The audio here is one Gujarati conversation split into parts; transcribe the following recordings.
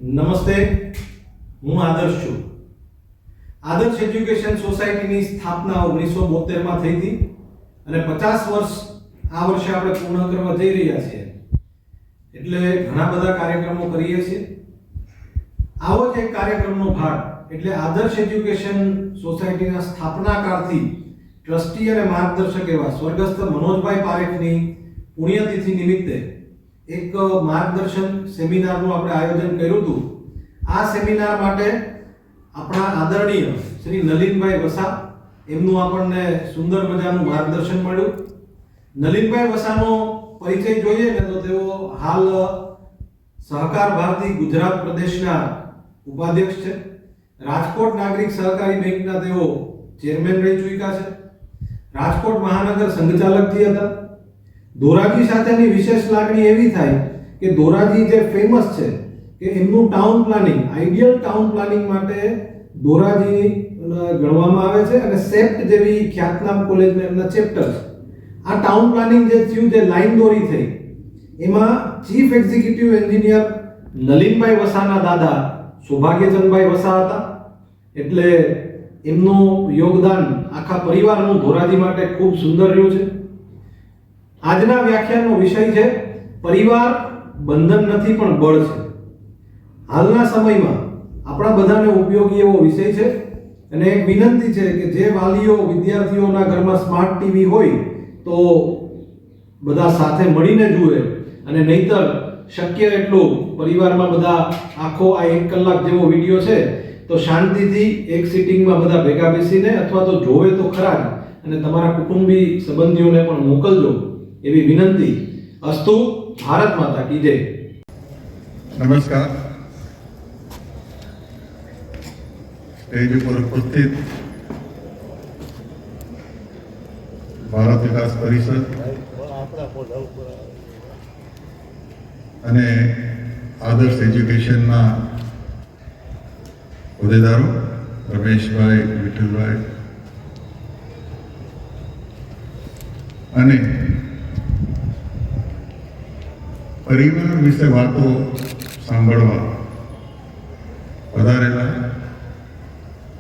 નમસ્તે, હું આદર્શ છું. આદર્શ એજ્યુકેશન સોસાયટીની સ્થાપના 1972માં થઈ હતી અને 50 વર્ષ આ વર્ષે આપણે પૂર્ણ કરવા જઈ રહ્યા છીએ. એટલે ઘણા બધા કાર્યક્રમો કરીએ છીએ. આવો જ એક કાર્યક્રમનો ભાગ એટલે આદર્શ એજ્યુકેશન સોસાયટીના સ્થાપનાકારથી ટ્રસ્ટી અને માર્ગદર્શક એવા સ્વર્ગસ્થ મનોજભાઈ પારેખની પુણ્યતિથિ નિમિત્તે એક માર્ગદર્શન સેમિનારનું આપણે આયોજન કર્યું હતું. આ સેમિનાર માટે આપણા આદરણીય શ્રી નલિનભાઈ વસા એમનું આપણને સુંદર મજાનું માર્ગદર્શન મળ્યું. નલિનભાઈ વસાનો પરિચય જોઈએ ને તો તેઓ હાલ સહકાર ભારતી ગુજરાત પ્રદેશના ઉપાધ્યક્ષ છે. રાજકોટ નાગરિક સહકારી બેંકના તેઓ ચેરમેન રહી ચૂક્યા છે. રાજકોટ મહાનગર સંઘચાલકજી હતા. ધોરાજી સાથેની વિશેષ લાગણી એવી થાય કે ધોરાજી જે ફેમસ છે કે એમનું town planning, ideal town planning માટે ધોરાજી ગણવામાં આવે છે અને સેપ્ટ જેવી ખ્યાતનામ કોલેજમાં એમના ચેપ્ટર છે. આ ટાઉન પ્લાનિંગ જે થયું, જે લાઈન દોરી થઈ, એમાં ચીફ એક્ઝિક્યુટિવ એન્જિનિયર નલિનભાઈ વસાના દાદા સૌભાગ્યચંદભાઈ વસા હતા. એટલે એમનું યોગદાન આખા પરિવારનું ધોરાજી માટે ખૂબ સુંદર રહ્યું છે. આજના વ્યાખ્યાનનો વિષય છે પરિવાર બંધન નથી પણ બળ છે. હાલના સમયમાં આપણા બધાને ઉપયોગી એવો વિષય છે અને એક વિનંતી છે કે જે વાલીઓ વિદ્યાર્થીઓના ઘરમાં સ્માર્ટ ટીવી હોય તો બધા સાથે મળીને જુએ અને નહીતર શક્ય એટલું પરિવારમાં બધા આખો આ 1 કલાક જેવો વિડીયો છે તો શાંતિથી એક સિટિંગમાં બધા ભેગા બેસીને અથવા તો જોવે તો ખરા જ અને તમારા કુટુંબી સંબંધીઓને પણ મોકલજો એવી વિનંતી. અસ્તુ. ભારત માતા કી જય. નમસ્કાર. સ્ટેજ ઉપર ઉપસ્થિત ભારત વિકાસ પરિષદ અને આદર્શ એજ્યુકેશનના હોદ્દેદારો રમેશભાઈ, વિઠ્ઠલભાઈ અને પરિવાર વિશે વાતો સાંભળવા વધારેલા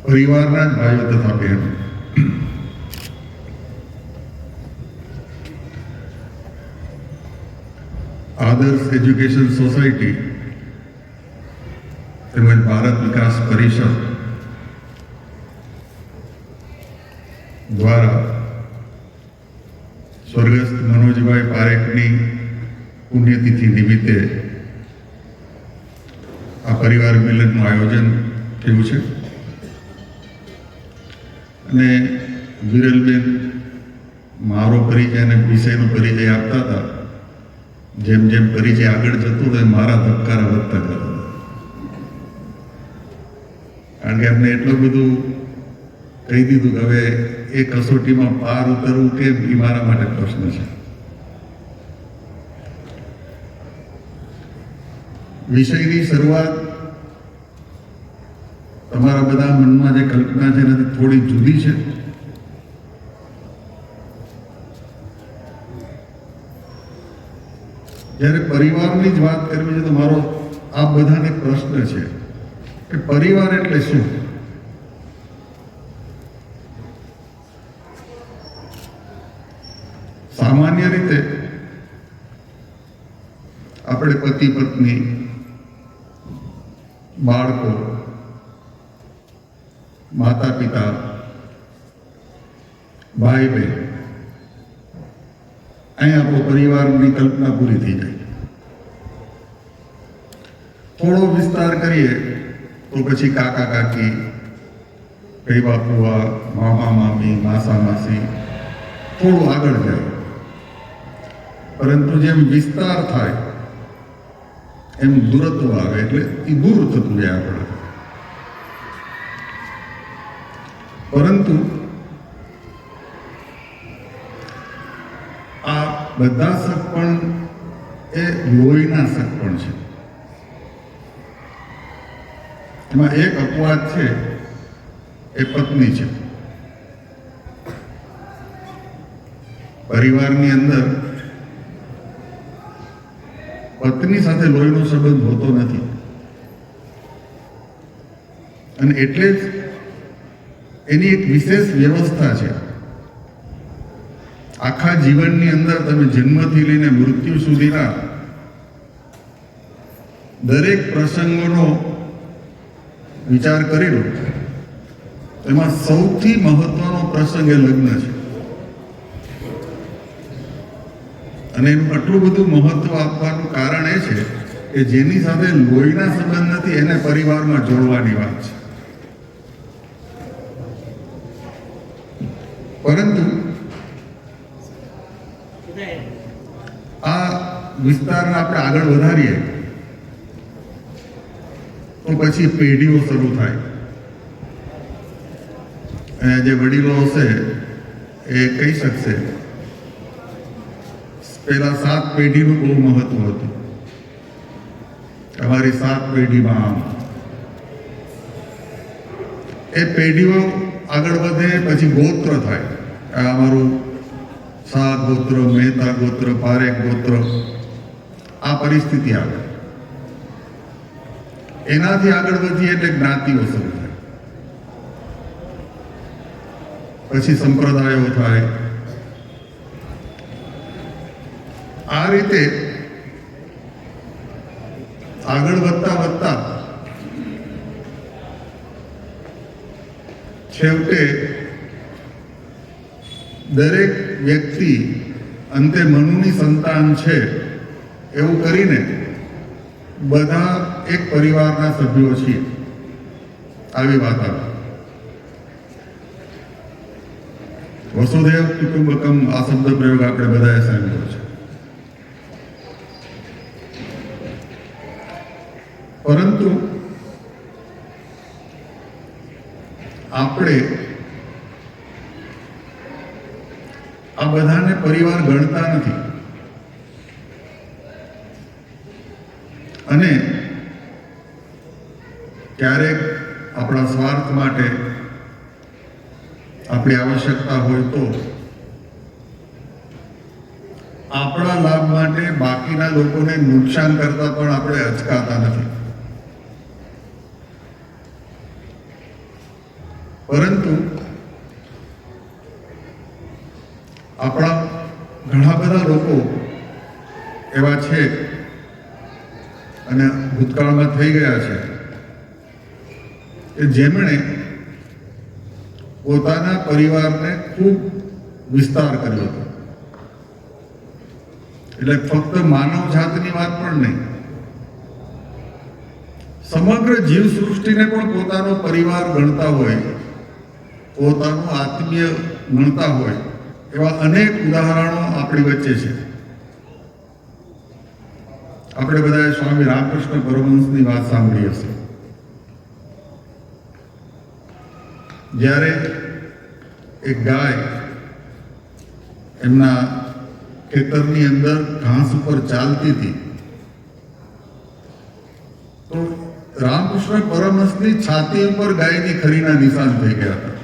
પરિવારના જ ભાઈઓ તથા બહેનો, આદર્શ એજ્યુકેશન સોસાયટી તેમજ ભારત વિકાસ પરિષદ દ્વારા સ્વર્ગસ્થ મનોજભાઈ પારેખની પુણ્યતિથિ નિમિત્તે આ પરિવાર મિલનનું આયોજન થયું છે અને વિરલબેન મારો પરિચય અને વિષયનો પરિચય આપતા હતા. જેમ જેમ પરિચય આગળ જતો હોય મારા ધબકારા વધતા જતા હતા, કારણ કે એમને એટલું બધું કહી દીધું કે હવે એ કસોટીમાં પાર ઉતરવું કેમ એ મારા માટે પ્રશ્ન છે. વિષયની શરૂઆત તમારા બધા મનમાં જે કલ્પના છે એનાથી થોડી જુદી છે. જ્યારે પરિવારની જ વાત કરવી છે તો મારો આ બધાને પ્રશ્ન છે કે પરિવાર એટલે શું? સામાન્ય રીતે આપણે પતિ પત્ની, બાળકો, માતા પિતા, ભાઈ બહેન, અહીં આપણો પરિવારની કલ્પના પૂરી થઈ જાય. થોડો વિસ્તાર કરીએ તો પછી કાકા કાકી, ફૈબા ફુવા, મામા મામી, માસા માસી, થોડું આગળ જાય. પરંતુ જેમ વિસ્તાર થાય એમ દૂરત્વ આવે એટલે એ દૂર થતું જાય આપણે. પરંતુ આ બધા સગપણ એ લોહીના સગપણ છે. એમાં એક અપવાદ છે, એ પત્ની છે. પરિવારની અંદર પત્ની સાથે લોહીનો સંબંધ હોતો નથી, અને એટલે જ એની એક વિશેષ વ્યવસ્થા છે. આખા જીવનની અંદર તમે જન્મથી લઈને મૃત્યુ સુધીના દરેક પ્રસંગોનો વિચાર કરી લો, એમાં સૌથી મહત્વનો પ્રસંગ એ લગ્ન છે. અને એનું આટલું બધું મહત્વ આપવાનું કારણ એ છે કે જેની સાથે લોહીના સંબંધ નથી એને પરિવારમાં જોડવાની વાત છે. પરંતુ આ વિસ્તારને આપણે આગળ વધારીએ તો પછી પેઢીઓ શરૂ થાય. અને જે વડીલો હશે એ કહી શકશે, પેલા 7 પેઢીનું બહુ મહત્વ હતું. અમારી 7 પેઢીમાં આમ, એ પેઢીઓ આગળ વધે પછી ગોત્ર થાય. આ અમારું શાહ ગોત્ર, મહેતા ગોત્ર, પારેખ ગોત્ર, આ પરિસ્થિતિ આવે. એનાથી આગળ વધીએ એટલે જ્ઞાતિઓ શરૂ થાય, પછી સંપ્રદાયો થાય. આ રીતે આગળ વધતા વધતા છેવટે દરેક વ્યક્તિ અંતે મનુની સંતાન છે એવું કરીને બધા એક પરિવારના સભ્યો છીએ, આવી વાત આવે. વસુધૈવ કુટુંબકમ આ શબ્દ પ્રયોગ આપણે બધાએ સાંભળ્યો છે. પરંતુ આપણે આ બધાને પરિવાર ગણતા નથી. અને ક્યારેક આપણા સ્વાર્થ માટે, આપણી આવશ્યકતા હોય તો આપણા લાભ માટે બાકીના લોકોને નુકસાન કરતા પણ આપણે અચકાતા નથી. પરંતુ આપણા ઘણા બધા લોકો એવા છે અને ભૂતકાળમાં થઈ ગયા છે કે જેમણે પોતાના પરિવારને ખૂબ વિસ્તાર કર્યો હતો. એટલે ફક્ત માનવ જાતની વાત પણ નહીં, સમગ્ર જીવ સૃષ્ટિને પણ પોતાનો પરિવાર ગણતા હોય, પોતાનું આત્મીય ગણતા હોય એવા અનેક ઉદાહરણો આપણી વચ્ચે છે. આપણે બધાએ સ્વામી રામકૃષ્ણ પરમહંસની વાત સાંભળી હશે. જ્યારે એક ગાય એમના ખેતરની અંદર ઘાસ ઉપર ચાલતી હતી તો રામકૃષ્ણ પરમહંસની છાતી ઉપર ગાયની ખરીના નિશાન થઈ ગયા હતા.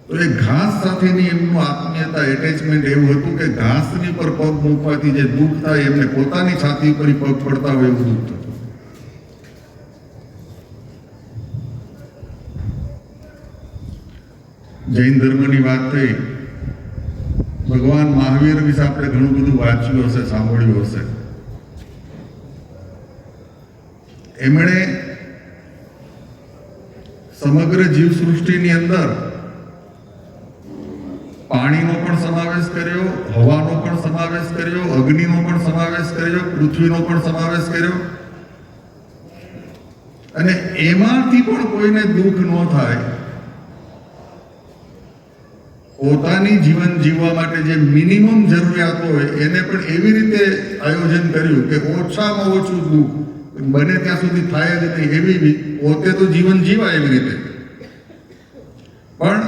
તો એ ઘાસ સાથેની એમનું આત્મીયતા, એટેચમેન્ટ એવું હતું કે ઘાસની પર પગ મૂકવાથી જે દુઃખ થાય એમને પોતાની છાતી પર પગ પડતા હોય એવું દુઃખ થતું. જૈન ધર્મની વાત થઈ, ભગવાન મહાવીર વિશે આપણે ઘણું બધું વાંચ્યું હશે, સાંભળ્યું હશે. એમણે સમગ્ર જીવ સૃષ્ટિની અંદર પાણીનો પણ સમાવેશ કર્યો, હવાનો પણ સમાવેશ કર્યો, અગ્નિનો પણ સમાવેશ કર્યો, પૃથ્વીનો પણ સમાવેશ કર્યો. અને એમાંથી પણ કોઈને દુઃખ ન થાય, પોતાની જીવન જીવવા માટે જે મિનિમમ જરૂરિયાત હોય એને પણ એવી રીતે આયોજન કર્યું કે ઓછામાં ઓછું દુઃખ બને ત્યાં સુધી થાય જ નહીં. એવી પોતે તો જીવન જીવાય એવી રીતે, પણ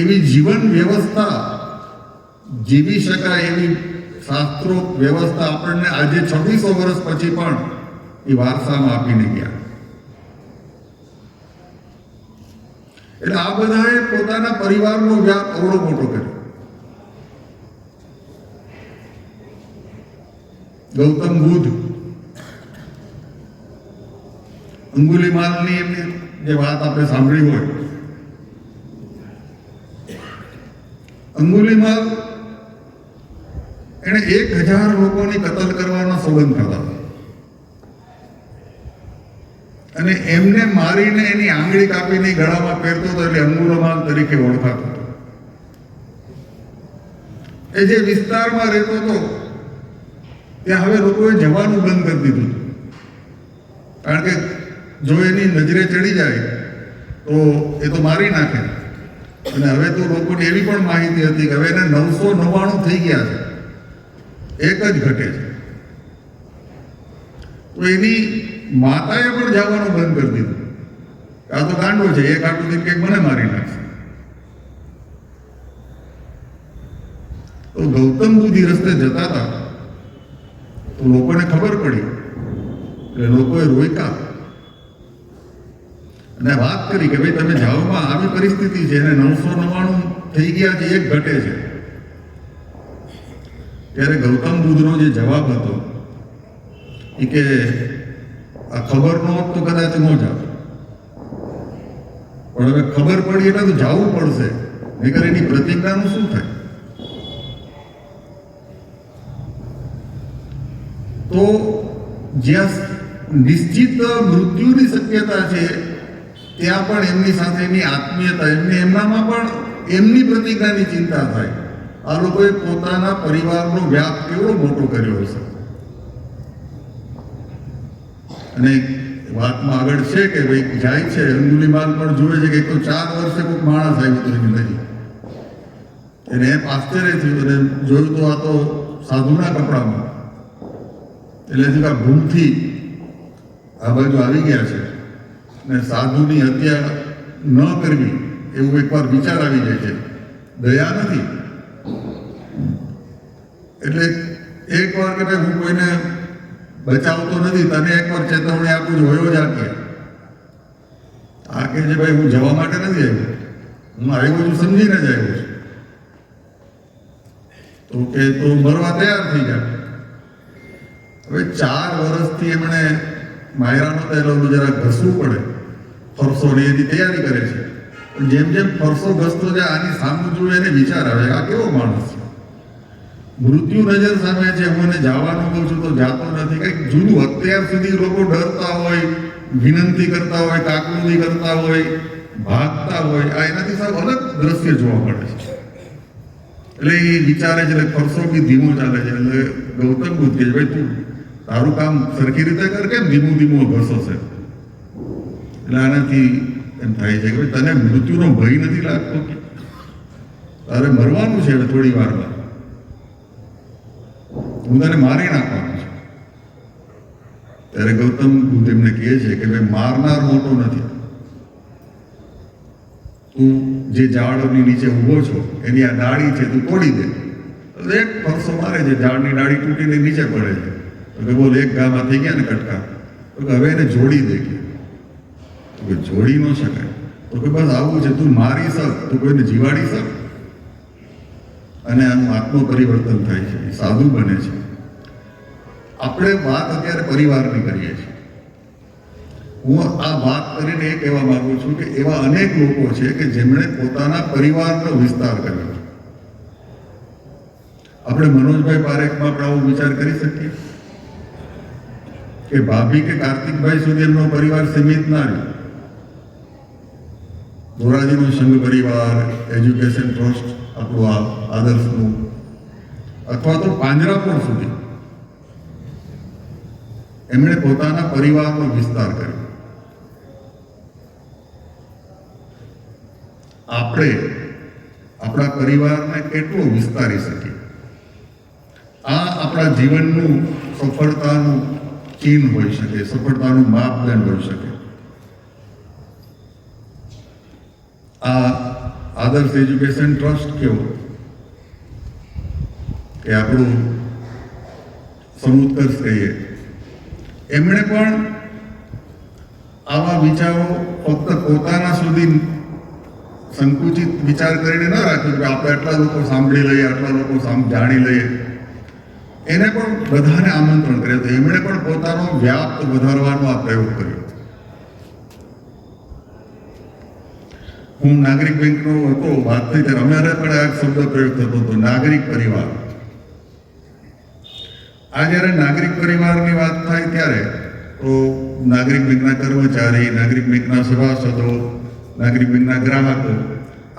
એવી જીવન વ્યવસ્થા જીવી શકાય એવી શાસ્ત્રો વ્યવસ્થા આપણને આજે 2600 વર્ષ પછી પણ એ વારસામાં આપીને ગયા. એટલે આ બધાએ પોતાના પરિવારનો વ્યાપ અવળો મોટો કર્યો. ગૌતમ બુદ્ધ અંગુલીમાલની એમની જે વાત આપણે સાંભળી હોય, અંગુલીમાલ એણે 1000 લોકોની કતલ કરવાનો સોગંદ ખાધા અને એમને મારીને એની આંગળી કાપીને ગળામાં પહેરતો હતો, એટલે અંગુલીમાલ તરીકે ઓળખાતો હતો. એ જે વિસ્તારમાં રહેતો હતો ત્યાં હવે લોકોએ જવાનું બંધ કરી દીધું, કારણ કે જો એની નજરે ચડી જાય તો એ તો મારી નાખે. અને હવે તો લોકોની એવી પણ માહિતી હતી કે હવે એને 999 થઈ ગયા છે, એક જ ઘટે છે. તો એની માતાએ પણ જવાનું બંધ કરી દીધું. આ તો ગાંડો છે, એક આટલું દિન કંઈક મને મારી નાખશે. તો ગૌતમ બુદ્ધ રસ્તે જતા હતા તો લોકોને ખબર પડી, એટલે લોકોએ રોક્યા અને વાત કરી કે ભાઈ તમે જાઓમાં આવી પરિસ્થિતિ છે અને 999 થઈ ગયા છે, એક ઘટે છે. ત્યારે ગૌતમ બુદ્ધનો જે જવાબ હતો એ કે આ ખબર ન હોત તો કદાચ ન જાવ, પણ હવે ખબર પડી એટલે તો જવું પડશે, નહીંતર એની પ્રતિજ્ઞાનું શું થાય. તો જ્યાં નિશ્ચિત મૃત્યુની શક્યતા છે ત્યાં પણ એમની સાથેની આત્મીયતા, એમનામાં પણ એમની પ્રતિજ્ઞાની ચિંતા થાય. આ લોકોએ પોતાના પરિવારનો વ્યાપ કેવો મોટો કર્યો હશે. અને વાતમાં આગળ છે કે ભાઈ જાય છે, અંગુલીમાલ પણ જુએ છે કે એક તો 4 વર્ષે કોઈક માણસ આવ્યો હતો એની નજીક. એને એમ આશ્ચર્ય થયું અને જોયું તો આ તો સાધુના કપડામાં, એટલે આ ભૂલથી આ બાજુ આવી ગયા છે ને સાધુની હત્યા ન કરવી એવું એકવાર વિચાર આવી જાય છે, દયા નથી. એટલે એકવાર કે ભાઈ હું કોઈને બચાવતો નથી, તને એકવાર ચેતવણી આપું છું, હોયો જ આપીએ. આ કે છે ભાઈ હું જવા માટે નથી આવ્યો, હું આવ્યો છું સમજીને જ આવ્યો છું. તો કે તો મરવા તૈયાર થઈ જાય. હવે 4 વર્ષથી એમણે માયરાનો તેલો જરા ઘસવું પડે, ફરસો ને એની તૈયારી કરે છે. પણ જેમ જેમ ફરસો ઘસતો જાય આની સામું જોવે એને વિચાર આવે આ કેવો માણસ છે, મૃત્યુ નજર સામે છે, હું એને જવાનું કહું છું તો જાતો નથી. કંઈક જુદું અત્યાર સુધી લોકો ડરતા હોય, વિનંતી કરતા હોય, કાકલુદી કરતા હોય, ભાગતા હોય, આ એનાથી સાવ અલગ દ્રશ્ય જોવા મળે છે. એટલે એ વિચારે છે, એટલે ફરસો બી ધીમો ચાલે છે. એટલે ગૌતમ બુદ્ધ કહે ભાઈ તું તારું કામ સરખી રીતે કર, કેમ ધીમું ધીમું ઘસો છે. એટલે આનાથી એમ થાય છે કે ભાઈ તને મૃત્યુનો ભય નથી લાગતો, કે તારે મરવાનું છે હવે થોડી વારમાં, હું તને મારી નાખવાનું છું. ત્યારે ગૌતમ બુદ્ધ એમને કહે છે કે ભાઈ મારનાર મોટો નથી, તું જે ઝાડની નીચે ઊભો છો એની આ ડાળી છે તું તોડી દે. એક ફરસો મારે છે, ઝાડની ડાળી તૂટીને નીચે પડે છે. તો કે બોલ એક ગામાં થઈ ગયા ને કટકા, તો કે હવે એને જોડી દે. તો કે જોડી ન શકાય. તો કે બસ આવું છે, તું મારી શક, તું કોઈને જીવાડી શક. અને આનું આત્મ પરિવર્તન થાય છે, સાધુ બને છે. આપણે વાત અત્યારે પરિવારની કરીએ છીએ. હું આ વાત કરીને એ કહેવા માંગુ છું કે એવા અનેક લોકો છે કે જેમણે પોતાના પરિવારનો વિસ્તાર કર્યો છે. આપણે મનોજભાઈ પારેખમાં પણ આવો વિચાર કરી શકીએ કે ભાભી કે કાર્તિકભાઈ સુધી એમનો પરિવાર સીમિત ના રહ્યો. ધોરાજીનો સંઘ પરિવાર, એજ્યુકેશન ટ્રસ્ટ આપણું આ આદર્શનું, અથવા તો પાંજરાપોળ સુધી એમણે પોતાના પરિવારનો વિસ્તાર કર્યો. આપણે આપણા પરિવારને કેટલો વિસ્તારી શકીએ, આ આપણા જીવનનું સફળતાનું ચિહ્ન હોઈ શકે, સફળતાનું માપદંડ હોઈ શકે. આ આદર્શ એજ્યુકેશન ટ્રસ્ટ કેવો કે આપણું સમુત્કર્ષ કહીએ, એમણે પણ આવા વિચારો ફક્ત પોતાના સુધી સંકુચિત વિચાર કરીને ન રાખ્યું કે આપણે આટલા લોકો સાંભળી લઈએ, આટલા લોકો જાણી લઈએ. એને પણ બધાને આમંત્રણ કર્યું હતું. એમણે પણ પોતાનો વ્યાપ વધારવાનો આ પ્રયોગ કર્યો. હું નાગરિક બેંકનો હતો, વાત થઈ ત્યારે અમારે પણ આ શબ્દ પ્રયોગ થતો હતો, નાગરિક પરિવાર. આ જ્યારે નાગરિક પરિવારની વાત થાય ત્યારે તો નાગરિક બેંકના કર્મચારી, નાગરિક બેંકના સભાસદો, નાગરિક બેંકના ગ્રાહકો,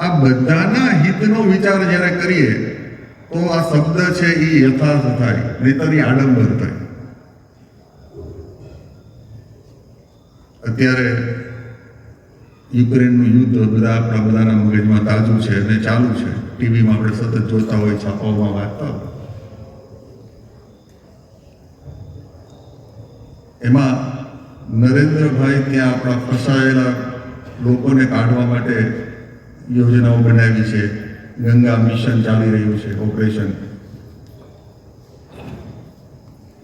આ બધાના હિતનો વિચાર જ્યારે કરીએ તો આ શબ્દ છે એ યથાર્થ થાય, નહીંતર એ આડંબર થાય. અત્યારે યુક્રેનનું યુદ્ધ બધા આપણા બધાના મગજમાં તાજું છે અને ચાલુ છે. ટીવીમાં આપણે સતત જોતા હોય, છાપાઓમાં વાંચતા હોય. એમાં નરેન્દ્રભાઈ ત્યાં આપણા ફસાયેલા લોકોને કાઢવા માટે યોજનાઓ બનાવી છે. ગંગા મિશન ચાલી રહ્યું છે, ઓપરેશન.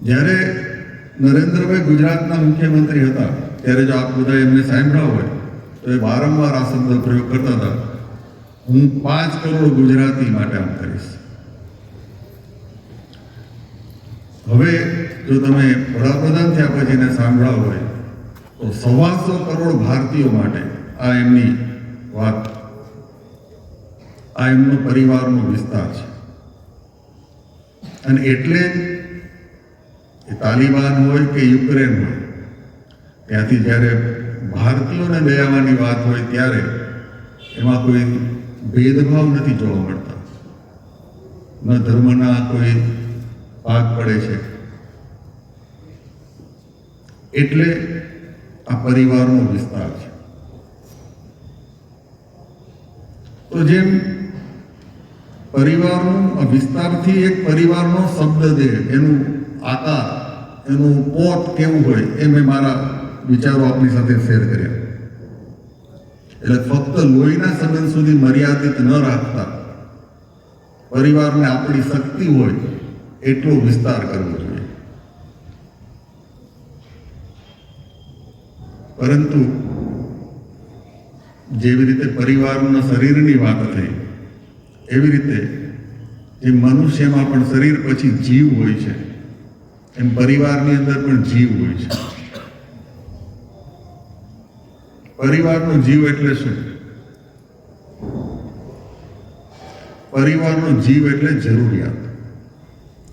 જ્યારે નરેન્દ્રભાઈ ગુજરાતના મુખ્યમંત્રી હતા ત્યારે જો આપ બધા એમને સાંભળ્યા હોય તો એ વારંવાર આ શબ્દ પ્રયોગ કરતા હતા, હું 5 કરોડ ગુજરાતી માટે આમ કરીશ. હવે જો તમે વડાપ્રધાન થયા પછી એને સાંભળ્યા હોય તો 125 કરોડ ભારતીયો માટે આ એમની વાત, આ એમનો પરિવારનો વિસ્તાર છે. અને એટલે એ તાલિબાન હોય કે યુક્રેન હોય, ત્યાંથી જ્યારે ભારતીયોને લઈ આવવાની વાત હોય ત્યારે એમાં કોઈ ભેદભાવ નથી જોવા મળતા, ન ધર્મના કોઈ ભાગ પડે છે. એટલે આ પરિવારનો વિસ્તાર છે. તો જેમ પરિવારનું વિસ્તારથી એક પરિવારનો શબ્દ દે, એનું આકાર, એનું પોત કેવું હોય, એ મેં મારા વિચારો આપની સાથે શેર કર્યા. એટલે ફક્ત લોહીના સંબંધ સુધી મર્યાદિત ન રાખતા પરિવારને આપણી શક્તિ હોય એટલો વિસ્તાર કરવો જોઈએ. પરંતુ જેવી રીતે પરિવારના શરીરની વાત થઈ, એવી રીતે જે મનુષ્યમાં પણ શરીર પછી જીવ હોય છે, એમ પરિવારની અંદર પણ જીવ હોય છે. પરિવારનો જીવ એટલે શું? પરિવારનો જીવ એટલે જરૂરિયાત.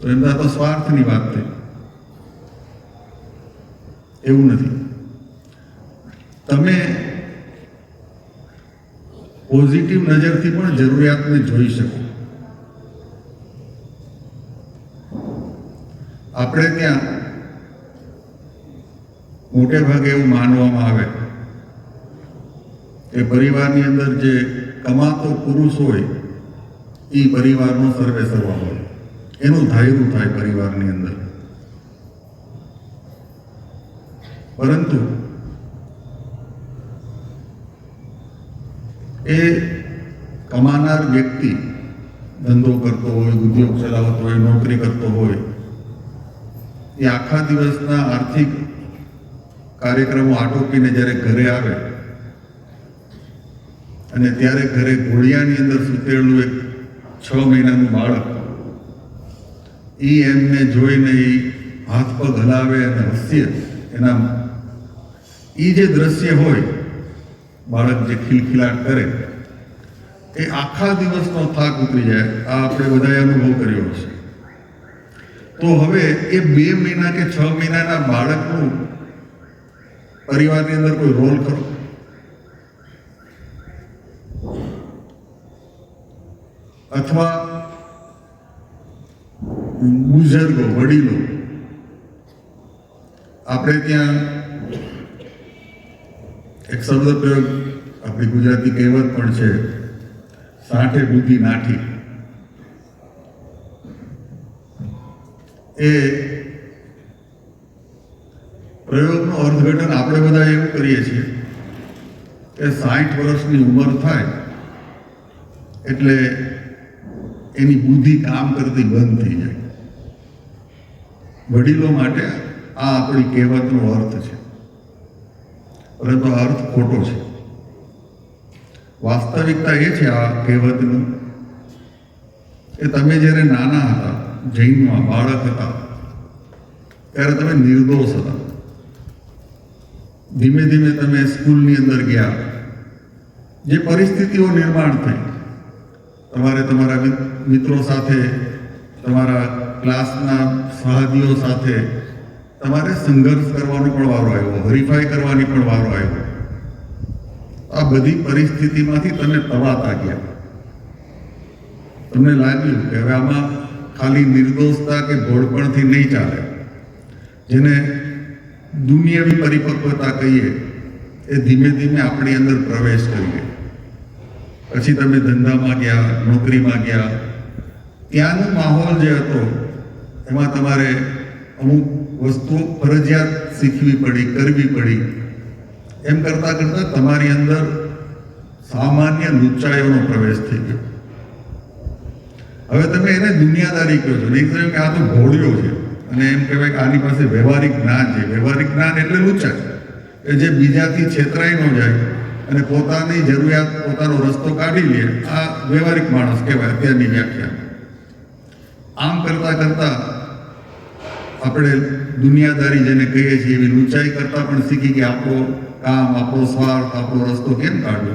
તો એમના તો સ્વાર્થની વાત થઈ, એવું નથી. તમે પોઝિટિવ નજરથી પણ જરૂરિયાતને જોઈ શકો. આપણે ત્યાં મોટે ભાગે એવું માનવામાં આવે કે પરિવારની અંદર જે કમાતો પુરુષ હોય એ પરિવારનો સર્વે સર્વા હોય, એનું ધાયરું થાય પરિવારની અંદર. પરંતુ એ કમાનાર વ્યક્તિ ધંધો કરતો હોય, ઉદ્યોગ ચલાવતો હોય, નોકરી કરતો હોય, એ આખા દિવસના આર્થિક કાર્યક્રમો આટોપીને જ્યારે ઘરે આવે અને ત્યારે ઘરે ઘોડિયાની અંદર સૂતેલું એક 6 મહિનાનું બાળક, એ એમને જોઈને એ હાથ પગ હલાવે અને હસીએ, એના એ જે દ્રશ્ય હોય, બાળક જે ખિલખિલાટ કરે, એ આખા દિવસનો થાક ઉતરી જાય. આ આપણે બધાએ અનુભવ કર્યો હશે. તો હવે એ 2 મહિના કે 6 મહિનાના બાળકનું પરિવારની અંદર કોઈ રોલ કરો. અથવા બુઝુર્ગો, વડીલો, આપણે ત્યાં એક શબ્દ પ્રયોગ, આપણી ગુજરાતી કહેવત પણ છે, સાઠે બુદ્ધિ નાઠી. એ પ્રયોગનું અર્થઘટન આપણે બધા એવું કરીએ છીએ કે 60 વર્ષની ઉંમર થાય એટલે એની બુદ્ધિ કામ કરતી બંધ થઈ જાય. વડીલો માટે આ આપણી કહેવતનો અર્થ છે, પરંતુ આ અર્થ ખોટો છે. વાસ્તવિકતા એ છે આ કહેવતનું કે તમે જ્યારે નાના હતા, જૈનમાં બાળક હતા, ત્યારે તમે નિર્દોષ હતા. ધીમે ધીમે તમે સ્કૂલની અંદર ગયા, જે પરિસ્થિતિઓ નિર્માણ થઈ, તમારે તમારા મિત્રો સાથે, તમારા ક્લાસના સહપાઠીઓ સાથે તમારે સંઘર્ષ કરવાનો પણ વારો આવ્યો, હરીફાઈ કરવાની પણ વારો આવ્યો. આ બધી પરિસ્થિતિમાંથી તમે તવાતા ગયા. તમને લાગ્યું કે હવે આમાં ખાલી નિર્દોષતા કે ભોળપણથી નહીં ચાલે. જેને દુનિયાવી પરિપક્વતા કહીએ એ ધીમે ધીમે આપણી અંદર પ્રવેશ કરી ગઈ. પછી તમે ધંધામાં ગયા, નોકરીમાં ગયા, ત્યાંનો માહોલ જે હતો એમાં તમારે અમુક વસ્તુઓ ફરજિયાત શીખવી પડી, કરવી પડી. એમ કરતાં કરતાં તમારી અંદર સામાન્ય લુચ્ચાઈઓનો પ્રવેશ થઈ ગયો. હવે તમે એને દુનિયાદારી કહો છો. નહીં કહ્યું કે આ તો ભોળિયો છે અને એમ કહેવાય કે આની પાસે વ્યવહારિક જ્ઞાન છે. વ્યવહારિક જ્ઞાન એટલે લુચ્ચાઈ, કે જે બીજાથી છેતરાઈ ન જાય અને પોતાની જરૂરિયાત, પોતાનો રસ્તો કાઢી લે. આ વ્યવહારિક માણસ કહેવાય અત્યારની વ્યાખ્યા. આમ કરતાં કરતાં આપણે દુનિયાદારી જેને કહીએ છીએ એવી લુચ્ચાઈ કરતાં પણ શીખી કે આપણો કામ, આપણો સ્વાર્થ, આપણો રસ્તો કેમ કાઢવો.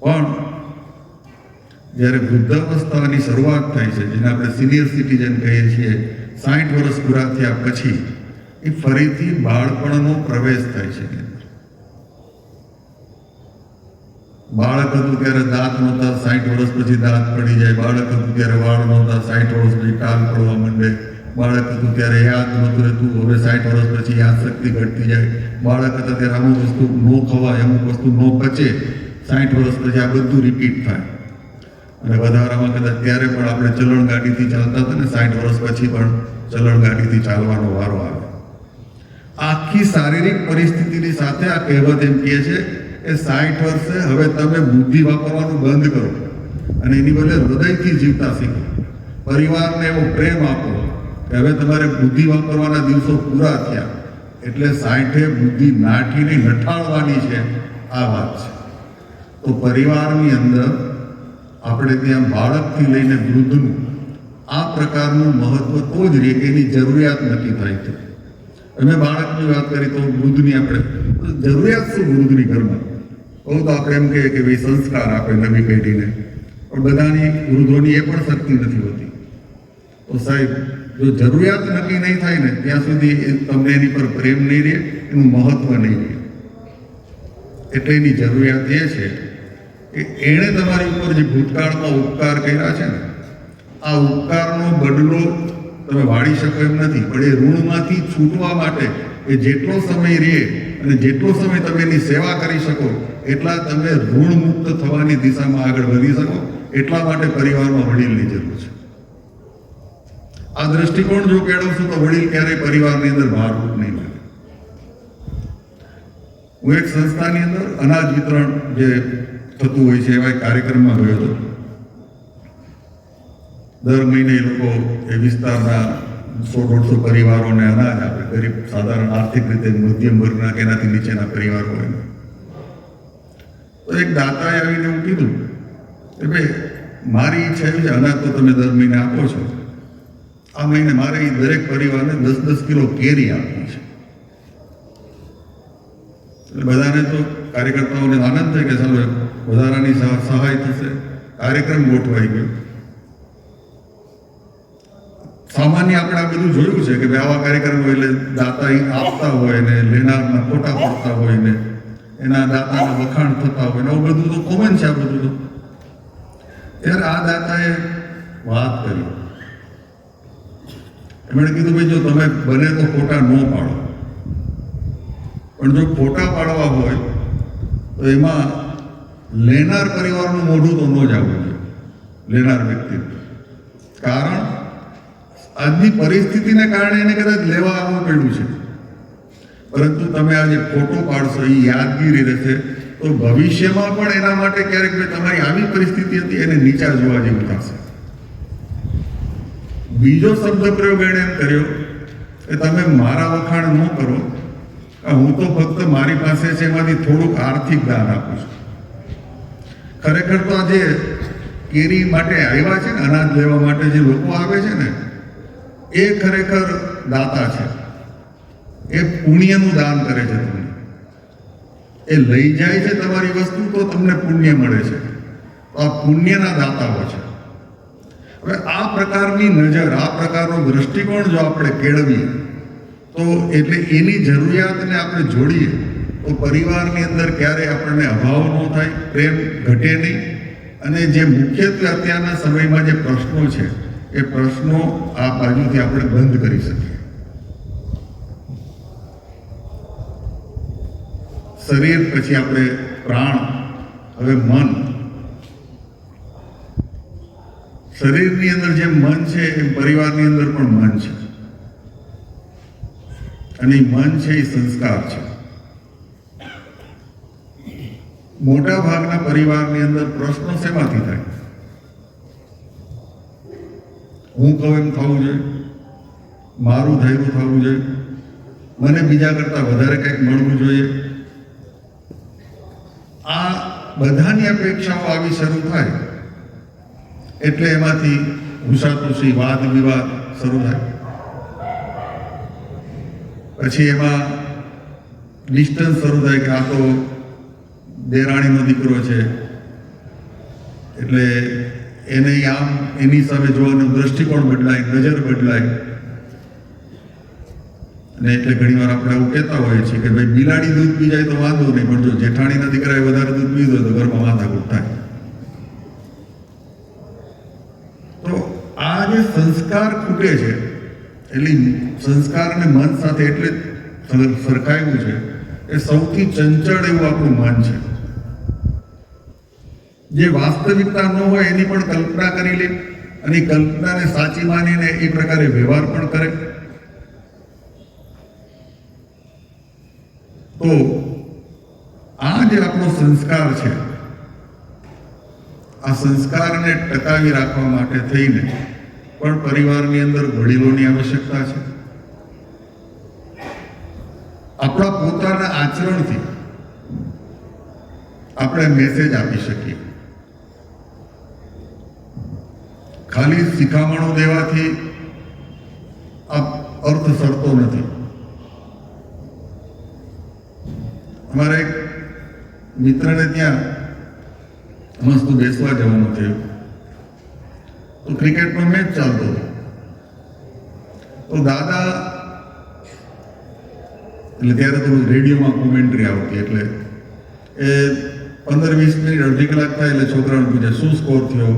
પણ જ્યારે વૃદ્ધાવસ્થાની શરૂઆત થાય છે, જેને આપણે સિનિયર સિટીઝન કહીએ છીએ, 60 વર્ષ પૂરા થયા પછી એ ફરીથી બાળપણનો પ્રવેશ થાય છે. બાળક હતું ત્યારે દાંત નહોતા, 60 વર્ષ પછી દાંત પડી જાય. બાળક હતું ત્યારે વાળ નહોતા, 60 વર્ષ પછી ટાલ પડવા માંડે. બાળક હતું ત્યારે યાદ નહોતું રહેતું, હવે 60 વર્ષ પછી યાદ શક્તિ ઘટતી જાય. બાળક હતા ત્યારે અમુક વસ્તુ ન ખવાય, અમુક વસ્તુ ન પચે, 60 વર્ષ પછી આ બધું રિપીટ થાય. અને વધારામાં કદાચ ત્યારે પણ આપણે ચલણ ગાડીથી ચાલતા હતા ને, 60 વર્ષ પછી પણ ચલણ ગાડીથી ચાલવાનો વારો આવે. આખી શારીરિક પરિસ્થિતિની સાથે આ કહેવત એમ કહે છે કે 60 વર્ષે હવે તમે બુદ્ધિ વાપરવાનું બંધ કરો અને એની બદલે હૃદયથી જીવતા શીખો. પરિવારને એવો પ્રેમ આપો કે હવે તમારે બુદ્ધિ વાપરવાના દિવસો પૂરા થયા, એટલે 60 બુદ્ધિ નાઠીને નઠાળવાની છે. આ વાત છે. તો પરિવારની અંદર આપણે ત્યાં બાળકથી લઈને વૃદ્ધનું આ પ્રકારનું મહત્વ તો જ રહે કે એની જરૂરિયાત નક્કી થાય છે. અમે બાળકની વાત કરી તો વૃદ્ધની આપણે જરૂરિયાત શું વૃદ્ધની ઘરમાં? બહુ તો આપણે એમ કહીએ કે ભાઈ સંસ્કાર આપે નવી પેઢીને, પણ બધાની વૃદ્ધોની એ પણ શક્તિ નથી હોતી. તો સાહેબ, જો જરૂરિયાત નક્કી નહીં થાય ને ત્યાં સુધી તમને એની પર પ્રેમ નહીં રહે, એનું મહત્વ નહીં રહે. એટલે એની જરૂરિયાત એ છે કે એણે તમારી ઉપર જે ભૂતકાળમાં ઉપકાર કર્યા છે ને, આ ઉપકારનો બદલો તમે વાળી શકો એમ નથી, પણ એ ઋણમાંથી છૂટવા માટે એ જેટલો સમય રહે અને જેટલો સમય તમે એની સેવા કરી શકો એટલા તમે ઋણ મુક્ત થવાની દિશામાં આગળ વધી શકો. એટલા માટે પરિવારમાં વડીલની જરૂર છે. આ દ્રષ્ટિકોણ જો કેળવશું તો વડીલ ક્યારેય પરિવારની અંદર ભારરૂપ નહીં લાગે. હું એક સંસ્થાની અંદર અનાજ વિતરણ જે થતું હોય છે એવા એક કાર્યક્રમમાં ગયો હતો. દર મહિને એ લોકો એ વિસ્તારના 100-150 પરિવારોને અનાજ આપે. ગરીબ, સાધારણ આર્થિક રીતે મધ્યમ વર્ગના કે એનાથી નીચેના પરિવારો હોય. તો એક દાતાએ આવીને એવું કીધું કે ભાઈ, મારી ઈચ્છા એવી છે, અનાજ તો તમે દર મહિને આપો છો, આ મહિને મારે એ દરેક પરિવારને 10-10 કિલો કેરી આપવી છે. એટલે બધાને તો કાર્યકર્તાઓને આનંદ થાય કે ચાલો વધારાની સહાય થશે. કાર્યક્રમ ગોઠવાઈ ગયો. સામાન્ય આપણે આ બધું જોયું છે કે આવા કાર્યક્રમો એટલે દાતા આપતા હોય ને લેનારના ફોટા પડતા હોય ને એના દાતાના વખાણ થતા હોય ને આવું બધું તો કોમન છે. આ બધું તો ત્યારે આ દાતાએ વાત કરી. એમણે કીધું ભાઈ, જો તમે બને તો ફોટા ન પાડો, પણ જો ફોટા પાડવા હોય તો એમાં લેનાર પરિવારનું મોઢું તો ન જ આવવું જોઈએ, લેનાર વ્યક્તિ. કારણ આજની પરિસ્થિતિને કારણે એને કદાચ લેવા આવવું પડ્યું છે, પરંતુ તમે આજે ફોટો પાડશો એ યાદગીરી રહેશે. તો ભવિષ્યમાં પણ એના માટે ક્યારેક તમારી આવી પરિસ્થિતિ હતી એને નીચા જોવા જેવું થશે. બીજો શબ્દ પ્રયોગ એણે એમ કર્યો કે તમે મારા વખાણ ન કરો, હું તો ફક્ત મારી પાસે છે એમાંથી થોડુંક આર્થિક દાન આપું છું. ખરેખર તો આજે કેરી માટે આવ્યા છે ને, અનાજ લેવા માટે જે લોકો આવે છે ને, એ ખરેખર દાતા છે. એ પુણ્યનું દાન કરે છે તમને. એ લઈ જાય છે તમારી વસ્તુ તો તમને પુણ્ય મળે છે. તો આ પુણ્યના દાતાઓ છે. હવે આ પ્રકારની નજર, આ પ્રકારનો દ્રષ્ટિકોણ જો આપણે કેળવીએ તો એટલે એની જરૂરિયાતને આપણે જોડીએ તો પરિવારની અંદર ક્યારેય આપણને અભાવ ન થાય, પ્રેમ ઘટે નહીં. અને જે મુખ્યત્વે અત્યારના સમયમાં જે પ્રશ્નો છે એ પ્રશ્નો આ બાજુથી આપણે બંધ કરી શકીએ. શરીર, પછી આપણે પ્રાણ, હવે મન. શરીરની અંદર જેમ મન છે એમ પરિવારની અંદર પણ મન છે. અને એ મન છે એ સંસ્કાર છે. મોટા ભાગના પરિવારની અંદર પ્રશ્નો શેમાંથી થાય? હું કહું એમ થવું જોઈએ, મારું ધાર્યું થવું જોઈએ, મને બીજા કરતા વધારે કંઈક મળવું જોઈએ. આ બધાની અપેક્ષાઓ આવી શરૂ થાય એટલે એમાંથી ઘૂસાતુસી, વાદ વિવાદ શરૂ થાય. પછી એમાં ડિસ્ટન્સ શરૂ થાય કે આ તો દેરાણીનો દીકરો છે એટલે એને આમ એની સામે જોવાનો દ્રષ્ટિકોણ બદલાય, નજર બદલાય. અને એટલે ઘણીવાર આપણે એવું કહેતા હોઈએ છીએ કે ભાઈ બિલાડી દૂધ પી જાય તો વાંધો નહીં, પણ જો જેઠાણીના દીકરાએ વધારે દૂધ પીધું હોય તો ઘરમાં માથાકૂટ થાય. તો આ જે સંસ્કાર ખૂટે છે, એટલે સંસ્કારને મન સાથે એટલે સરખાવ્યું છે એ સૌથી ચંચળ એવું આપણું મન છે. જે વાસ્તવિકતા ન હોય એની પણ કલ્પના કરી લે અને કલ્પનાને સાચી માનીને એ પ્રકારે વ્યવહાર પણ કરે. તો આ જે આપણો સંસ્કાર છે, આ સંસ્કારને ટકાવી રાખવા માટે થઈને પણ પરિવારની અંદર વડીલોની આવશ્યકતા છે. આપણા પોતાના આચરણથી આપણે મેસેજ આપી શકીએ. ખાલી શિખામણો દેવાથી આ અર્થ સરતો નથી. અમારે એક મિત્રને ત્યાં મસ્ત બેસવા જવાનું થયું તો ક્રિકેટનો મેચ ચાલતો હતો. તો દાદા, એટલે ત્યારે તો રેડિયોમાં કોમેન્ટ્રી આવતી, એટલે એ 15-20 મિનિટ, અડધી કલાક થાય એટલે છોકરાને પૂછે શું સ્કોર થયો,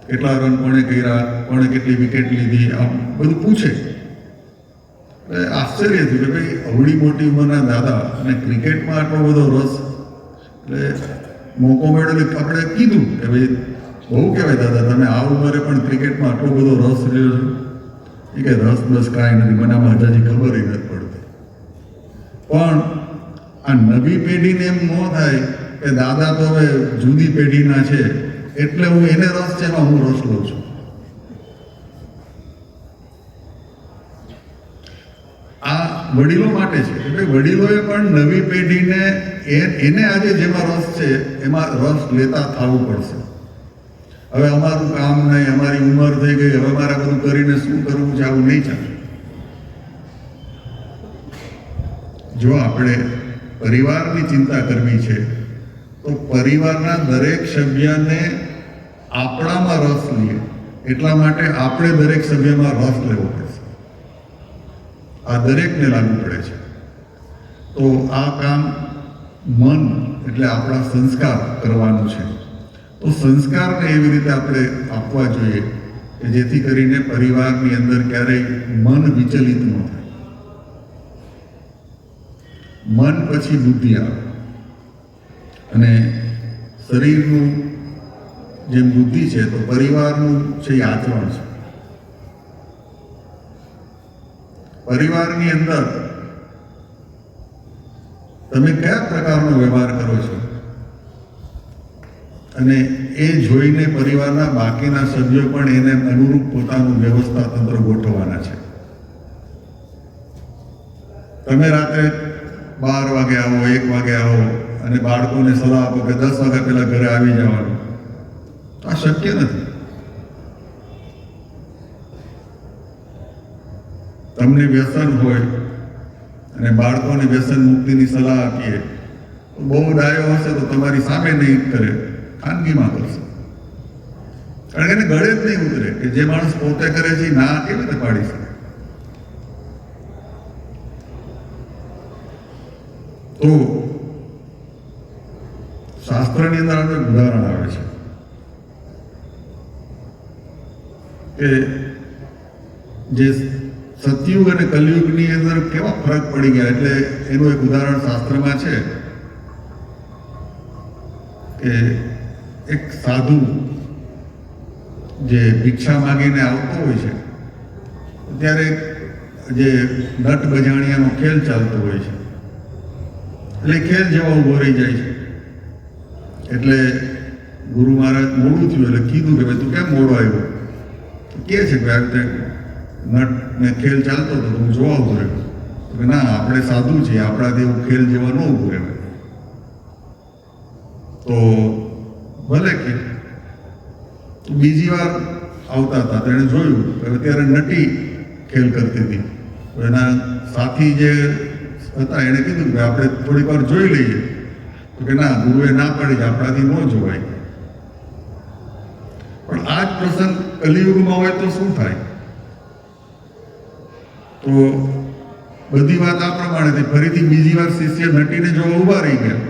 કેટલા રન કોણે કર્યા, કોણે કેટલી વિકેટ લીધી, આમ બધું પૂછે. એટલે આશ્ચર્ય થયું કે ભાઈ અવળી મોટી ઉંમરના દાદા અને ક્રિકેટમાં આટલો બધો રસ. એટલે મોકો મળ્યો એટલે આપણે કીધું કે ભાઈ બહુ કહેવાય દાદા, તમે આ ઉંમરે પણ ક્રિકેટમાં આટલો બધો રસ રહ્યો છો. એ કે રસ બસ કાંઈ નથી, મને આમાં હજી ખબર નથી પડતી. પણ આ નવી પેઢીને એમ ન થાય કે દાદા તો હવે જુદી પેઢીના છે એટલે હું એને રસ છે એમાં હું રસ લઉં છું. આ વડીલો માટે છે કે ભાઈ વડીલોએ પણ નવી પેઢીને એને આજે જેમાં રસ છે એમાં રસ લેતા થવું પડશે. હવે અમારું કામ નહીં, અમારી ઉંમર થઈ ગઈ, હવે મારે બધું કરીને શું કરવું છે, આવું નહીં ચાલે. જો આપણે પરિવારની ચિંતા કરવી છે તો પરિવારના દરેક સભ્યને આપણામાં રસ લઈએ. એટલા માટે આપણે દરેક સભ્યમાં રસ લેવો પડશે. આ દરેકને લાગુ પડે છે. તો આ કામ મન એટલે આપણા સંસ્કાર કરવાનું છે. તો સંસ્કારને એવી રીતે આપણે આપવા જોઈએ કે જેથી કરીને પરિવારની અંદર ક્યારેય મન વિચલિત ન થાય. મન પછી બુદ્ધિ આવે અને શરીરનું જે બુદ્ધિ છે તો પરિવારનું છે એ આચરણ છે. પરિવારની અંદર તમે કયા પ્રકારનો વ્યવહાર કરો છો અને એ જોઈને પરિવારના બાકીના સભ્યો પણ એને અનુરૂપ પોતાનું વ્યવસ્થા તંત્ર ગોઠવવાના છે. તમે રાત્રે 12 વાગે આવો, 1 વાગે આવો અને બાળકોને સલાહ આપો કે 10 વાગ્યા પહેલા ઘરે આવી જવાનું, આ શક્ય નથી. તમને વ્યસન હોય અને બાળકોને વ્યસન મુક્તિની સલાહ આપીએ તો બહુ ડાયો હશે તો તમારી સામે નહીં કરે, ખાનગીમાં કરશે. કારણ કે એને ગળે જ નહીં ઉતરે કે જે માણસ પોતે કરે છે એ ના કેવી રીતે પાડી શકે. તો શાસ્ત્રની અંદર આનું એક ઉદાહરણ આવે છે કે જે સતયુગ અને કલયુગની અંદર કેવા ફરક પડી ગયા. એટલે એનું એક ઉદાહરણ શાસ્ત્રમાં છે કે એક સાધુ જે ભિક્ષા માંગીને આવતો હોય છે ત્યારે જે નટ બજાણિયાનો ખેલ ચાલતો હોય છે, એટલે ખેલ જેવા ઉભો રહી જાય છે. એટલે ગુરુ મહારાજ મોડું થયું એટલે કીધું કે ભાઈ તું કેમ મોડો આવ્યો? કહે છે કે આ રીતે નટ ને ખેલ ચાલતો હતો હું જોવા ઉભો રહ્યો. કે ના, આપણે સાધુ છીએ, આપણાથી એવું ખેલ જેવા ન ઉભું રહેવાય. તો ભલે કે બીજી વાર આવતા હતા તેણે જોયું અત્યારે નટી ખેલ કરતી હતી. એના સાથી જે હતા એણે કીધું કે આપણે થોડીક વાર જોઈ લઈએ. તો કે ના, ગુરુએ ના પાડી, આપણાથી ન જોવાય. પણ આ જ પ્રસંગ કલિયુગમાં હોય તો શું થાય? તો બધી વાત આ પ્રમાણે થઈ. ફરીથી બીજી વાર શિષ્ય નટીને જોવા ઉભા રહી ગયા.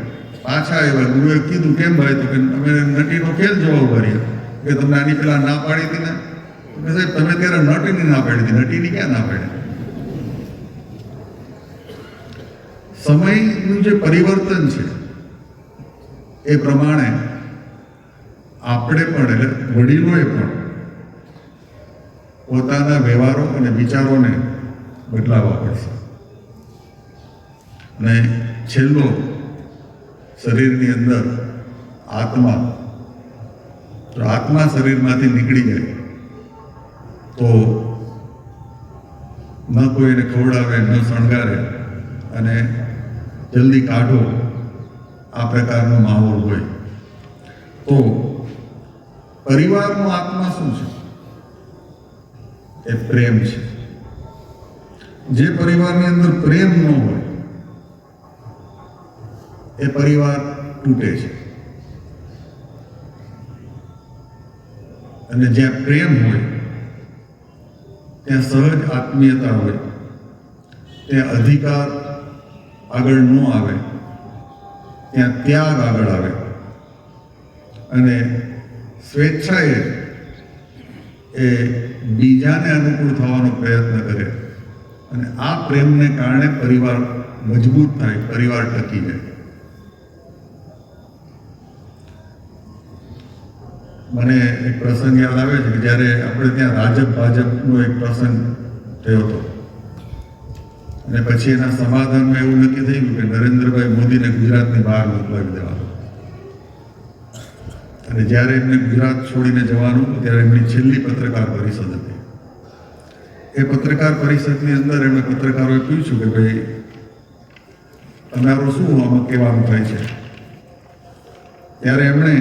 પાછા આવ્યા. ગુરુએ કીધું કેમ ભાઈ? તો કે અમે નટીનો ખેલ જોવા ઉભા રહ્યા. કે તમને આની પેલા ના પાડી હતી ને? તો કે સાહેબ તમે ત્યારે નટીની ના પાડી હતી, નટીની ક્યાં ના પાડી? સમયનું જે પરિવર્તન છે એ પ્રમાણે આપણે પણ એટલે વડીલોએ પણ પોતાના વ્યવહારો અને વિચારોને બદલાવવા પડશે. અને છેલ્લો શરીરની અંદર આત્મા, જો આત્મા શરીરમાંથી નીકળી જાય તો ન કોઈને ખવડાવે, ન શણગારે અને જલ્દી કાઢો, આ પ્રકારનો માહોલ હોય. તો પરિવારનો આત્મા શું છે? એ પ્રેમ છે. જે પરિવારની અંદર પ્રેમ ન હોય એ પરિવાર તૂટે છે. અને જ્યાં પ્રેમ હોય ત્યાં સહજ આત્મીયતા હોય, ત્યાં અધિકાર આગળ ન આવે, ત્યાં ત્યાગ આગળ આવે અને સ્વેચ્છાએ એ બીજાને અનુકૂળ થવાનો પ્રયત્ન કરે. અને આ પ્રેમને કારણે પરિવાર મજબૂત થાય, પરિવાર ટકી જાય. મને એક પ્રસંગ યાદ આવે છે કે જ્યારે આપણે ત્યાં ભાજપનો એક પ્રસંગ થયો હતો અને પછી એના સમાધાનમાં એવું નક્કી થઈ ગયું કે નરેન્દ્રભાઈ મોદીને ગુજરાતની બહાર મોકલાવી દેવાનું. અને જ્યારે એમને ગુજરાત છોડીને જવાનું હતું ત્યારે એમની છેલ્લી પત્રકાર પરિષદ હતી. એ પત્રકાર પરિષદની અંદર એમણે પત્રકારોએ પૂછ્યું કે ભાઈ તમારું શું આમાં કહેવાનું થાય છે? ત્યારે એમણે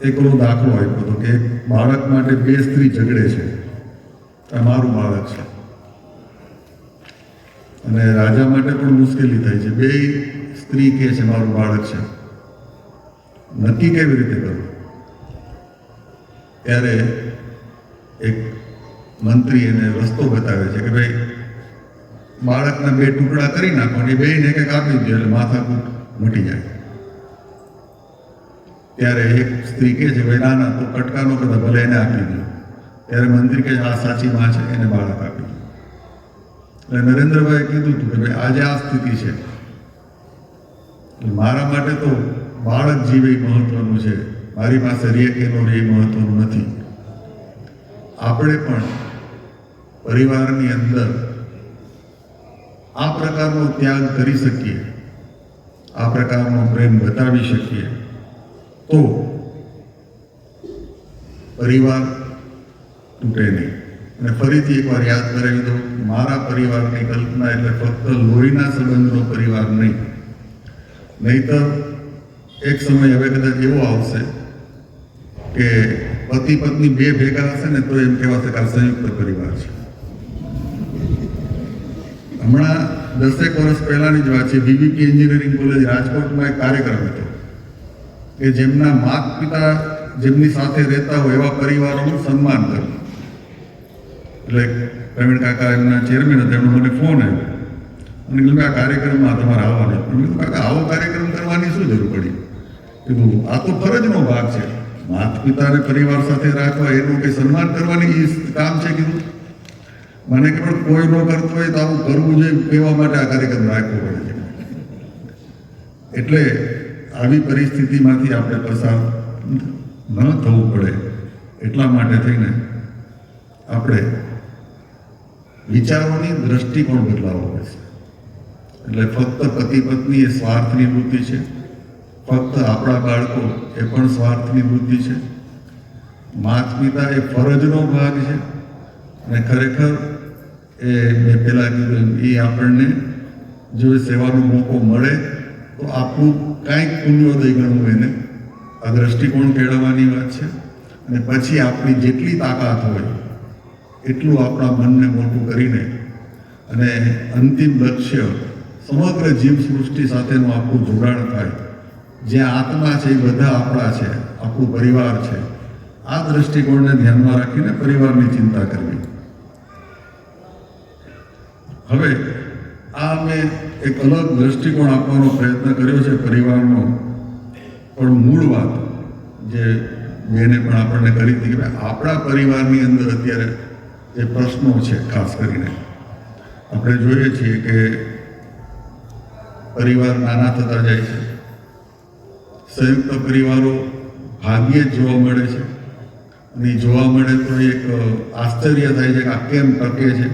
એક ઓલો દાખલો આપ્યો હતો કે એક બાળક માટે બે સ્ત્રી ઝઘડે છે, આ મારું બાળક છે. અને રાજા માટે પણ મુશ્કેલી થાય છે, બે સ્ત્રી કહે છે મારું બાળક છે, નક્કી કેવી રીતે કરવું? ત્યારે એક મંત્રી એને રસ્તો બતાવે છે કે ભાઈ બાળકના બે ટુકડા કરી નાખો અને બેને એક એક આપી દો એટલે માથાકૂટ મટી જાય. ત્યારે એક સ્ત્રી કહે છે ભાઈ ના ના, તો કટકાનો કરતા ભલે એને આપી દો. ત્યારે મંત્રી કહે આ સાચી માં છે, એને બાળક આપી દો. એટલે નરેન્દ્રભાઈએ કીધું હતું કે ભાઈ આજે આ સ્થિતિ છે, મારા માટે તો બાળક જીવે મહત્વનું છે, મારી પાસે રે કે નો રે મહત્વનું નથી. આપણે પણ પરિવારની અંદર આ પ્રકારનો ત્યાગ કરી શકીએ, આ પ્રકારનો પ્રેમ બતાવી શકીએ તો પરિવાર તૂટે નહીં. અને ફરીથી એકવાર યાદ કરાવી દઉં, મારા પરિવારની કલ્પના એટલે ફક્ત લોહીના સંબંધનો પરિવાર નહીં. નહીતર એક સમય હવે કદાચ એવો આવશે કે પતિ પત્ની બે ભેગા હશે ને તો એમ કહેવાશે કે આ સંયુક્ત પરિવાર છે. હમણાં 10 વર્ષ પહેલાની જ વાત છે, બીબીપી એન્જિનિયરિંગ કોલેજ રાજકોટમાં એક કાર્યક્રમ હતો કે જેમના માતા પિતા જેમની સાથે રહેતા હોય એવા પરિવારોનું સન્માન કરવું. એટલે પ્રવીણ કાકા એમના ચેરમેન હતા, એમનો મને ફોન આવ્યો અને કીધું કે આ કાર્યક્રમમાં તમારે આવવાનું. મેં કીધું કાકા આવો કાર્યક્રમ કરવાની શું જરૂર પડી? કીધું આ તો ફરજનો ભાગ છે, માતા પિતાને પરિવાર સાથે રાખવા, એનું કંઈ સન્માન કરવાની કામ છે. કીધું મને કે પણ કોઈ ન કરતું હોય તો આવું કરવું જોઈએ કહેવા માટે આ કાર્યક્રમ રાખવો પડે છે. એટલે આવી પરિસ્થિતિમાંથી આપણે પસાર ન થવું પડે એટલા માટે થઈને આપણે વિચારવાની દ્રષ્ટિકોણ બદલાવવો પડશે. એટલે ફક્ત પતિ પત્ની એ સ્વાર્થની વૃત્તિ છે, ફક્ત આપણા બાળકો એ પણ સ્વાર્થની વૃત્તિ છે, માતા પિતા એ ફરજનો ભાગ છે. અને ખરેખર એ મેં પહેલાં કીધું એ આપણને જો સેવાનો મોકો મળે તો આપણું કાંઈક પુણ્યોદય ગણવું એને આ દ્રષ્ટિકોણ કેળવવાની વાત છે. અને પછી આપણી જેટલી તાકાત હોય એટલું આપણા મનને મોટું કરીને અને અંતિમ લક્ષ્ય સમગ્ર જીવસૃષ્ટિ સાથેનું આપણું જોડાણ થાય. જ્યાં આત્મા છે એ બધા આપણા છે, આપણું પરિવાર છે. આ દ્રષ્ટિકોણને ધ્યાનમાં રાખીને પરિવારની ચિંતા કરવી. હવે આ મેં એક અલગ દ્રષ્ટિકોણ આપવાનો પ્રયત્ન કર્યો છે પરિવારનો, પણ મૂળ વાત જે બેને પણ આપણને કરી હતી કે આપણા પરિવારની અંદર અત્યારે જે પ્રશ્નો છે, ખાસ કરીને આપણે જોઈએ છીએ કે પરિવાર નાના થતા જાય છે. સંયુક્ત પરિવારો ભાગ્યે જ જોવા મળે છે અને જોવા મળે તો એક આશ્ચર્ય થાય છે કે આ કેમ ટકે છે,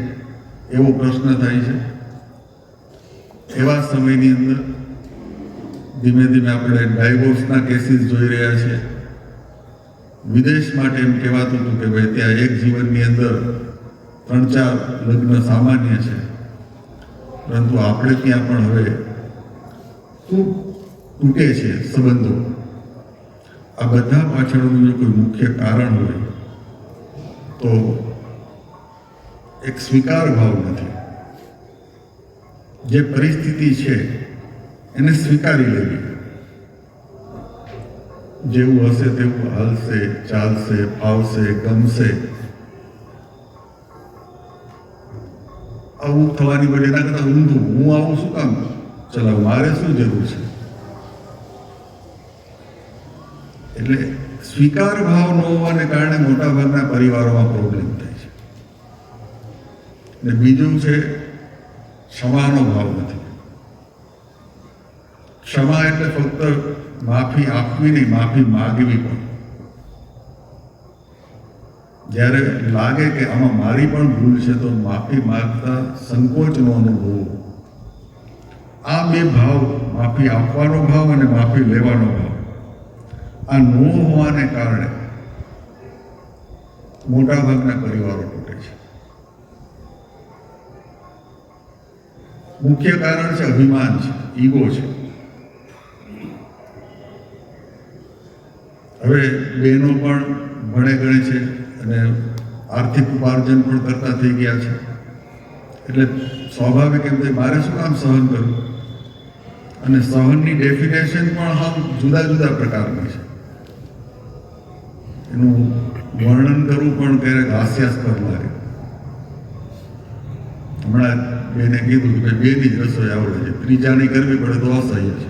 એવો પ્રશ્ન થાય છે. એવા સમયની અંદર ધીમે ધીમે આપણે ડાયવોર્સના કેસીસ જોઈ રહ્યા છીએ. વિદેશ માટે એમ કહેવાતું હતું કે ભાઈ ત્યાં એક જીવનની અંદર 3-4 લગ્ન સામાન્ય છે, પરંતુ આપણે ત્યાં પણ હવે ખૂબ તૂટે છે સંબંધો. આ બધા પાછળનું જો કોઈ મુખ્ય કારણ હોય તો એક સ્વીકાર ભાવ નથી. જે પરિસ્થિતિ છે એને સ્વીકારી લેવી. જેવું હશે તેવું હાલશે, ચાલશે, ફાવશે, ગમશે, આવું થવાની બદલે એના કરતાં ઊંધું હું આવું શું કામ ચલાવું, મારે શું જરૂર છે. એટલે સ્વીકાર ભાવ ન હોવાને કારણે મોટાભાગના પરિવારોમાં પ્રોબ્લેમ થાય છે. અને બીજું છે ક્ષમાનો ભાવ નથી. ક્ષમા એટલે ફક્ત માફી આપવી નહીં, માફી માગવી પણ. જ્યારે લાગે કે આમાં મારી પણ ભૂલ છે તો માફી માગતા સંકોચનો અનુભવ. આ બે ભાવ, માફી આપવાનો ભાવ અને માફી લેવાનો ભાવ, આ ન હોવાને કારણે મોટાભાગના પરિવારો તૂટે છે. મુખ્ય કારણ છે અભિમાન છે, ઈગો છે. હવે બહેનો પણ ભણે ગણે છે અને આર્થિક ઉપાર્જન પણ કરતા થઈ ગયા છે. એટલે સ્વાભાવિક એમ થાય મારે શું કામ સહન કરવું. અને સહનની ડેફિનેશન પણ આમ જુદા જુદા પ્રકારની છે. એનું વર્ણન કરવું પણ ક્યારેક હાસ્યાસ્પદ લાગે. હમણાં બેને કીધું કે બેની જ રસોઈ આવડે છે, ત્રીજાની કરવી પડે તો અસહ્ય છે.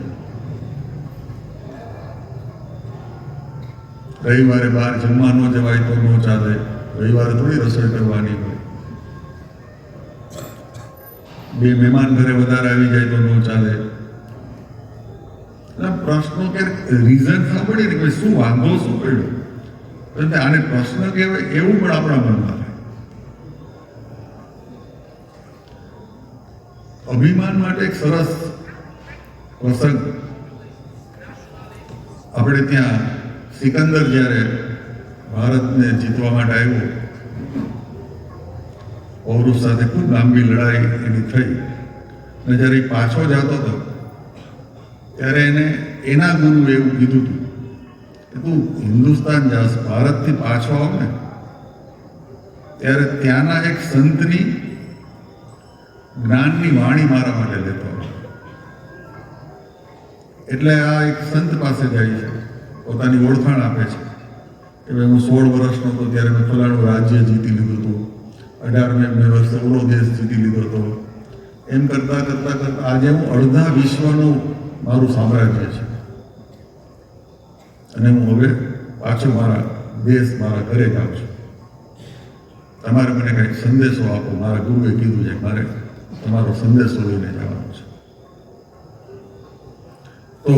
રવિવારે બહાર જમવા ન જવાય તો ન ચાલે, રવિવારે થોડી રસોઈ કરવાની હોય. બે મહેમાન ઘરે વધારે આવી જાય તો ન ચાલે. પ્રશ્નો ક્યારેક રીઝન સાંભળીએ ને કે શું વાંધો શું પડ્યો, આને પ્રશ્ન કહેવાય એવું પણ આપણા મનમાં થાય. અભિમાન માટે એક સરસ પ્રસંગ, આપણે ત્યાં સિકંદર જ્યારે ભારતને જીતવા માટે આવ્યો, ઔરસ સાથે ખૂબ લાંબી લડાઈ એની થઈ, અને જ્યારે એ પાછો જતો હતો ત્યારે એને એના ગુરુએ એવું કીધું હતું કે તું હિન્દુસ્તાન જાસ, ભારતથી પાછો આવ ને ત્યારે ત્યાંના એક સંતની જ્ઞાનની વાણી મારા માટે લેતો હતો. એટલે આ એક સંત પાસે જાય છે, પોતાની ઓળખાણ આપે છે કે ભાઈ હું 16 વર્ષનો હતો ત્યારે મેં ફલાણું રાજ્ય જીતી લીધું હતું, 18મેં વર્ષે ઓલો દેશ જીતી લીધો હતો. એમ કરતાં કરતાં કરતાં આજે હું અડધા વિશ્વનું મારું સામ્રાજ્ય છે અને હું હવે પાછો મારા દેશ, મારા ઘરે જાઉં છું. તમારે મને કંઈક સંદેશો આપો. મારા ગુરુએ કીધું છે મારે તમારો સંદેશો લઈને જવાનો છે. તો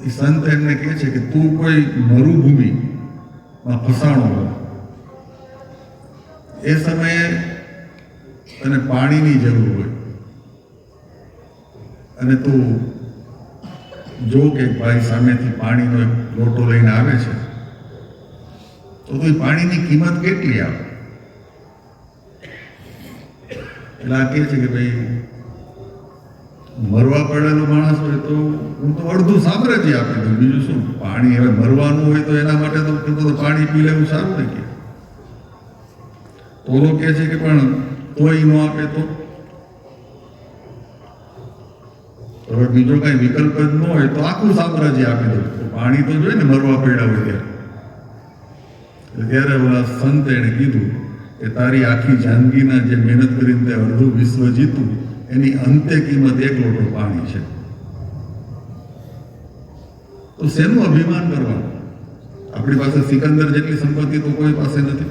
એ સંત એમને કહે છે કે તું કોઈ મરુભૂમિમાં ફસાણો હોય, એ સમયે તને પાણીની જરૂર હોય અને તું જો કે ભાઈ સામેથી પાણીનો એક લોટો લઈને આવે છે, તો તું એ પાણીની કિંમત કેટલી આવે? એટલે આ કહે છે કે ભાઈ મરવા પડેલો માણસ હોય તો હું તો અડધું સામ્રાજ્ય આપી દઉં, બીજું શું. પાણી હવે મરવાનું હોય તો એના માટે તો પાણી પી લેવું સારું નહીં કે. ઓલો કહે છે કે પણ તોય ન આપે તો હવે બીજો કઈ વિકલ્પ જ ન હોય તો આખું સામ્રાજ્ય આપી દઉં. તો પાણી તો જોઈએ ને મરવા પડ્યા હોય ત્યારે. ત્યારે ઓલા સંત એને કીધું કે તારી આખી જિંદગીના જે મહેનત કરીને તે અડધું વિશ્વ જીતું, એની અંતે કિંમત 1 લોટો પાણી છે. તો શેનું અભિમાન કરવાનું? આપણી પાસે સિકંદર જેટલી સંપત્તિ તો કોઈ પાસે નથી,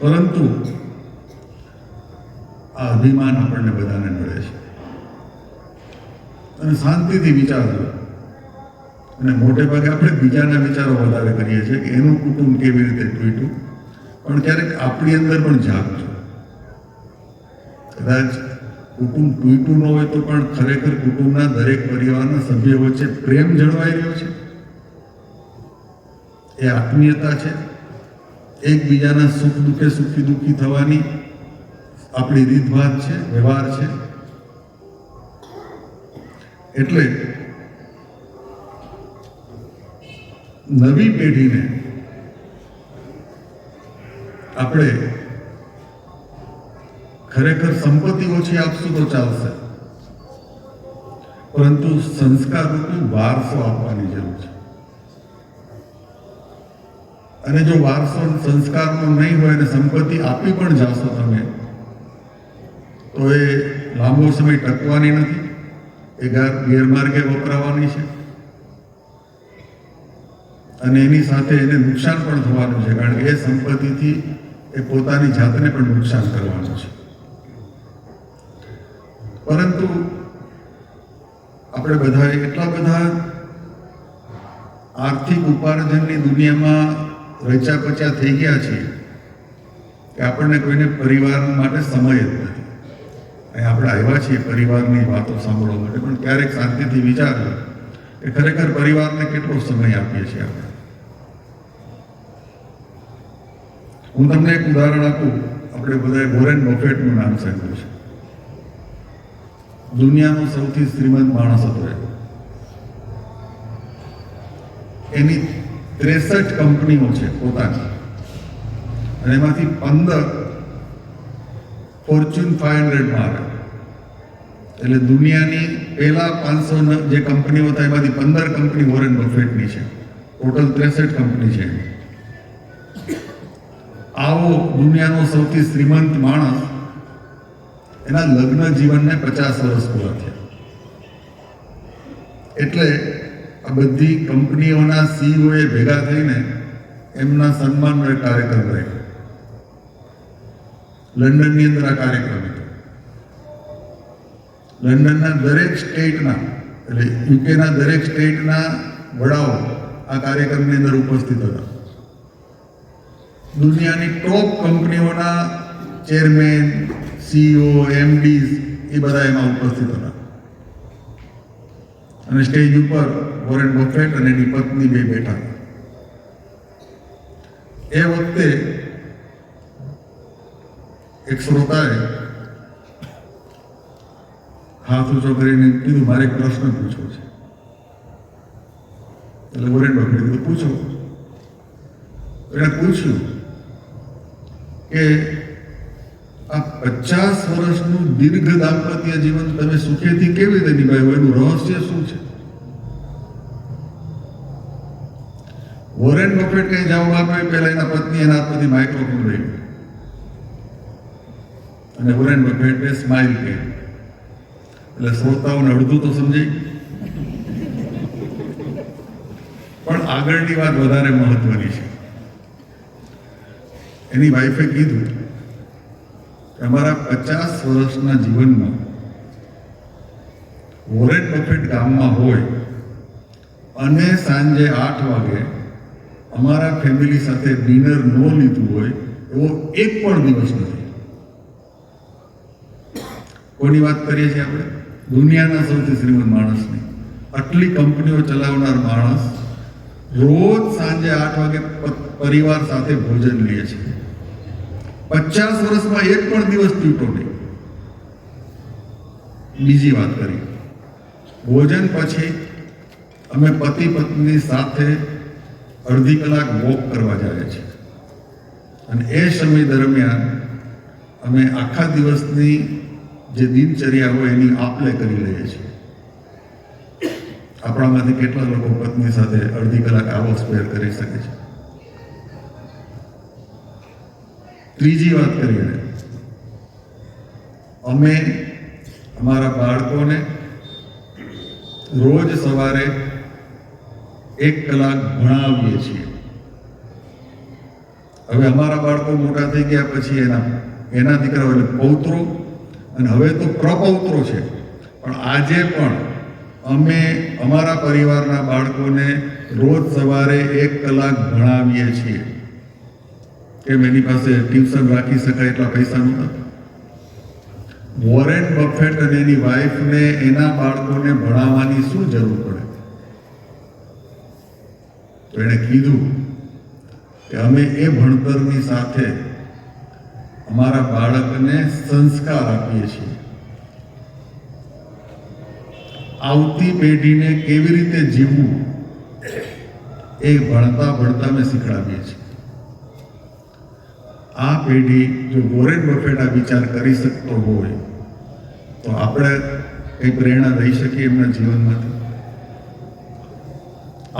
પરંતુ આ અભિમાન આપણને બધાને મળે છે. અને શાંતિથી વિચારજો. અને મોટે ભાગે આપણે બીજાના વિચારો વધારે કરીએ છીએ કે એનું કુટુંબ કેવી રીતે તૂટ્યું, પણ ક્યારેક આપણી અંદર પણ જાગજો. કદાચ કુટુંબ તૂટ્યું ન હોય તો પણ ખરેખર કુટુંબના દરેક પરિવારના સભ્યો વચ્ચે પ્રેમ જળવાઈ રહ્યો છે, એ આત્મીયતા છે, એકબીજાના સુખ દુઃખે સુખી દુઃખી થવાની આપણી રીતભાત છે, વ્યવહાર છે. એટલે નવી પેઢીને આપણે ખરેખર સંપત્તિ ઓછી આપશું તો ચાલશે, પરંતુ સંસ્કારરૂપી વારસો આપવાની જરૂર છે. અને જો વારસો સંસ્કારનો નહીં હોય અને સંપત્તિ આપી પણ જાશો તમે, તો એ લાંબો સમય ટકવાની નથી, એ ગેરમાર્ગે વપરાવાની છે અને એની સાથે એને નુકસાન પણ થવાનું છે, કારણ કે એ સંપત્તિથી એ પોતાની જાતને પણ નુકસાન કરવાનું છે. પરંતુ આપણે બધા એટલા બધા આર્થિક ઉપાર્જનની દુનિયામાં રચ્યા પચ્યા થઈ ગયા છીએ કે આપણને કોઈને પરિવાર માટે સમય જ નથી. અહીં આપણે આવ્યા છીએ પરિવારની વાતો સાંભળવા માટે, પણ ક્યારેક શાંતિથી વિચારજો કે ખરેખર પરિવારને કેટલો સમય આપીએ છીએ આપણે. હું તમને એક ઉદાહરણ આપું. આપણે બધાએ વોરેન બફેટનું નામ સાંભળ્યું છે. દુનિયાનો સૌથી શ્રીમંત માણસ હતો એ. એની 63 કંપનીઓ છે પોતાની, અને એમાંથી 15 ફોર્ચ્યુન 500 માં આવે. એટલે દુનિયાની પહેલા 500 જે કંપનીઓ હતા એમાંથી 15 કંપની વોરેન બફેટની છે. ટોટલ 63 કંપની છે. આવો દુનિયાનો સૌથી શ્રીમંત માણસ, એના લગ્ન જીવનને 50 વર્ષ પૂરા થયા. એટલે આ બધી કંપનીઓના સીઈઓ એ ભેગા થઈને એમના સન્માનનો એક કાર્યક્રમ રાખ્યો. લંડનની અંદર આ કાર્યક્રમ હતો. લંડનના દરેક સ્ટેટના, એટલે યુકેના દરેક સ્ટેટના વડાઓ આ કાર્યક્રમની અંદર ઉપસ્થિત હતા. દુનિયાની ટોપ કંપનીઓના ચેરમેન, સીઈઓ, એમડીઝ એ બધા એમાં ઉપસ્થિત હતા. અને સ્ટેજ ઉપર વોરેન બફેટ અને એની પત્ની બે બેઠા હતા. એ વખતે એક શ્રોતાએ હાથ ઊંચો કરીને કીધું, મારે એક પ્રશ્ન પૂછવો છે. એટલે વોરેન બફેટે કીધું, પૂછો. એણે પૂછ્યું કે આ 50 વર્ષનું દીર્ઘ દાંપત્ય જીવન તમે સુખેથી કેવી રીતે નિભાવ્યું, એનું રહસ્ય શું છે? વોરેન બફેટ કઈ જવાબ આપે પહેલા એના પત્ની એના હાથમાંથી માઇક્રોફોન લઈ અને વોરેન બફેટે સ્માઇલ કરી, એટલે શ્રોતાઓને અડધું તો સમજાય, પણ આગળની વાત વધારે મહત્વની છે. એની વાઈફે કીધું કે અમારા 50 વર્ષના જીવનમાં વોરેન બફેટ ગામમાં હોય અને સાંજે 8 વાગે અમારા ફેમિલી સાથે ડિનર ન લીધું હોય એવો એક પણ દિવસ નથી. કોની વાત કરીએ છીએ આપણે? દુનિયાના સૌથી શ્રીમંત માણસની. આટલી કંપનીઓ ચલાવનાર માણસ રોજ સાંજે 8 વાગે પરિવાર સાથે ભોજન લે છે. 50 વર્ષમાં એક પણ દિવસ તૂટો નહીં. બીજી વાત કરી, ભોજન પછી અમે પતિ પત્ની સાથે અડધી કલાક વોક કરવા જાય છે અને એ સમય દરમિયાન અમે આખા દિવસની જે દિનચર્યા હોય એની આપ-લે કરી લઈએ છીએ. આપણામાંથી કેટલા લોકો પત્ની સાથે અડધી કલાક આવો સ્પેર કરી શકે છે? ત્રીજી વાત કરીએ, અમે અમારા બાળકોને રોજ સવારે 1 કલાક ભણાવીએ છીએ. હવે અમારા બાળકો મોટા થઈ ગયા પછી એના દીકરાઓ એટલે પૌત્રો અને હવે તો પ્રપૌત્રો છે, પણ આજે પણ અમે અમારા પરિવારના બાળકોને રોજ સવારે 1 કલાક ભણાવીએ છીએ. કેમ? એની પાસે ટ્યુશન રાખી શકાય એટલા પૈસા નહોતા. વોરેન બફેટ અને એની વાઈફને એના બાળકોને ભણાવવાની શું જરૂર પડે? તો એણે કીધું કે અમે એ ભણતરની સાથે અમારા બાળકને સંસ્કાર આપીએ છીએ. આવતી પેઢીને કેવી રીતે જીવવું એ ભણતા ભણતા અમે શીખડાવીએ છીએ. આ પેઢી જો વોરેન બફેટ આ વિચાર કરી શકતો હોય તો આપણે કઈ પ્રેરણા લઈ શકીએ એમના જીવનમાંથી?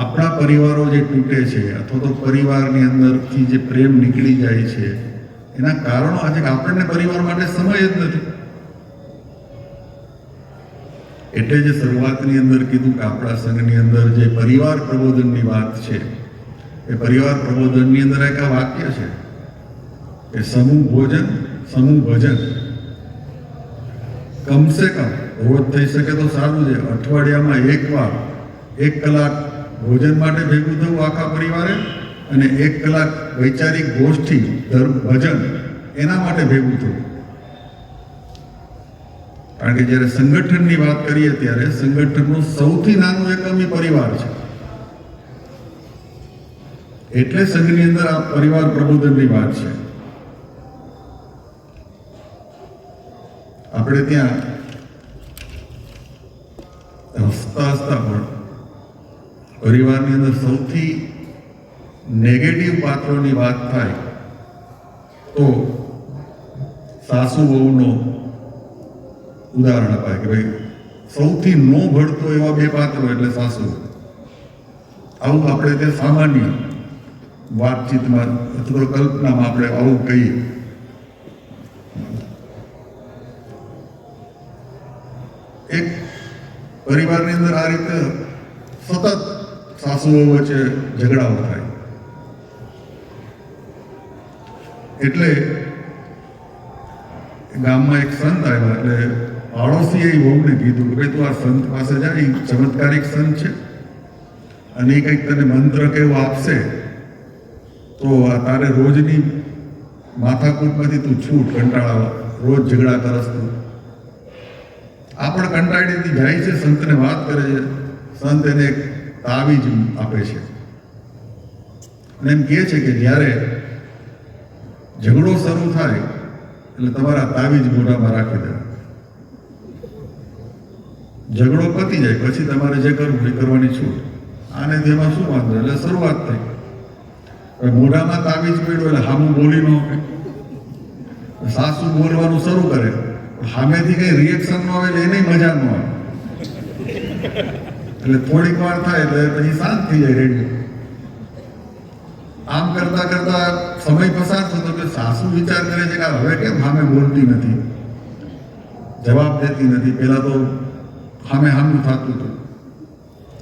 આપણા પરિવારો જે તૂટે છે અથવા તો પરિવારની અંદરથી જે પ્રેમ નીકળી જાય છે એના કારણો આજે આપણને પરિવાર માટે સમય જ નથી. એટલે જે શરૂઆતની અંદર કીધું કે આપણા સંઘની અંદર જે પરિવાર પ્રબોધનની વાત છે એ પરિવાર પ્રબોધનની અંદર એક આ વાક્ય છે કે સમૂહ ભોજન સમૂહ ભજન. કમસે કમ રોજ થઈ શકે તો સારું છે, અઠવાડિયામાં 1 વાર 1 કલાક ભોજન માટે ભેગું થવું આખા પરિવારે અને 1 કલાક વૈચારિક ગોષ્ઠી ધર્મ ભજન એના માટે ભેગું થવું. કારણ કે જ્યારે સંગઠનની વાત કરીએ ત્યારે સંગઠનનું સૌથી નાનું એકમ એ પરિવાર છે. એટલે સંઘની અંદર આ પરિવાર પ્રબોધનની વાત છે. આપણે ત્યાં હસતા હસતા પણ પરિવારની અંદર સૌથી નેગેટિવ પાત્રોની વાત થાય તો સાસુ વહુનો ઉદાહરણ અપાય કે ભાઈ સૌથી નો ભળતો એવા 2 પાત્રો એટલે સાસુ. આવું આપણે તે સામાન્ય વાતચીતમાં અથવા કલ્પનામાં આપણે આવું કહીએ. એક પરિવારની અંદર આ રીતે સતત સાસુઓ વચ્ચે ઝઘડાઓ થાય. એટલે ગામમાં એક સંત આવ્યા એટલે પાડોશીએ વહુને કીધું કે ભાઈ તું આ સંત પાસે જા, એ ચમત્કારિક સંત છે અને એ કંઈક તને મંત્ર કેવું આપશે તો આ તારે રોજની માથાકૂટમાંથી તું છૂટ, કંટાળા, રોજ ઝઘડા કરસ તું. આ પણ કંટાળીથી જાય છે, સંતને વાત કરે છે. સંત એને એક તાવીજ આપે છે અને એમ કહે છે કે જ્યારે ઝઘડો શરૂ થાય એટલે તમારા તાવીજ મોઢામાં રાખી દે. ઝઘડો પતી જાય પછી તમારે જે કરવું એ કરવાની છૂટ. આને તેમાં શું વાંધો? એટલે શરૂઆત થઈ. મોઢામાં તાવીજ પડ્યો એટલે હામું બોલી ન શકે. સાસુ બોલવાનું શરૂ કરે, સામેથી કઈ રિએક્શન ન આવે એટલે એને મજા ન આવે, એટલે થોડીક વાર થાય એટલે પછી શાંત થઈ જાય રેડિયો. આમ કરતા કરતા સમય પસાર થતો કે સાસુ વિચાર કરે છે કે આ હવે કેમ સામે બોલતી નથી, જવાબ દેતી નથી. પહેલા તો સામે સામું થતું હતું,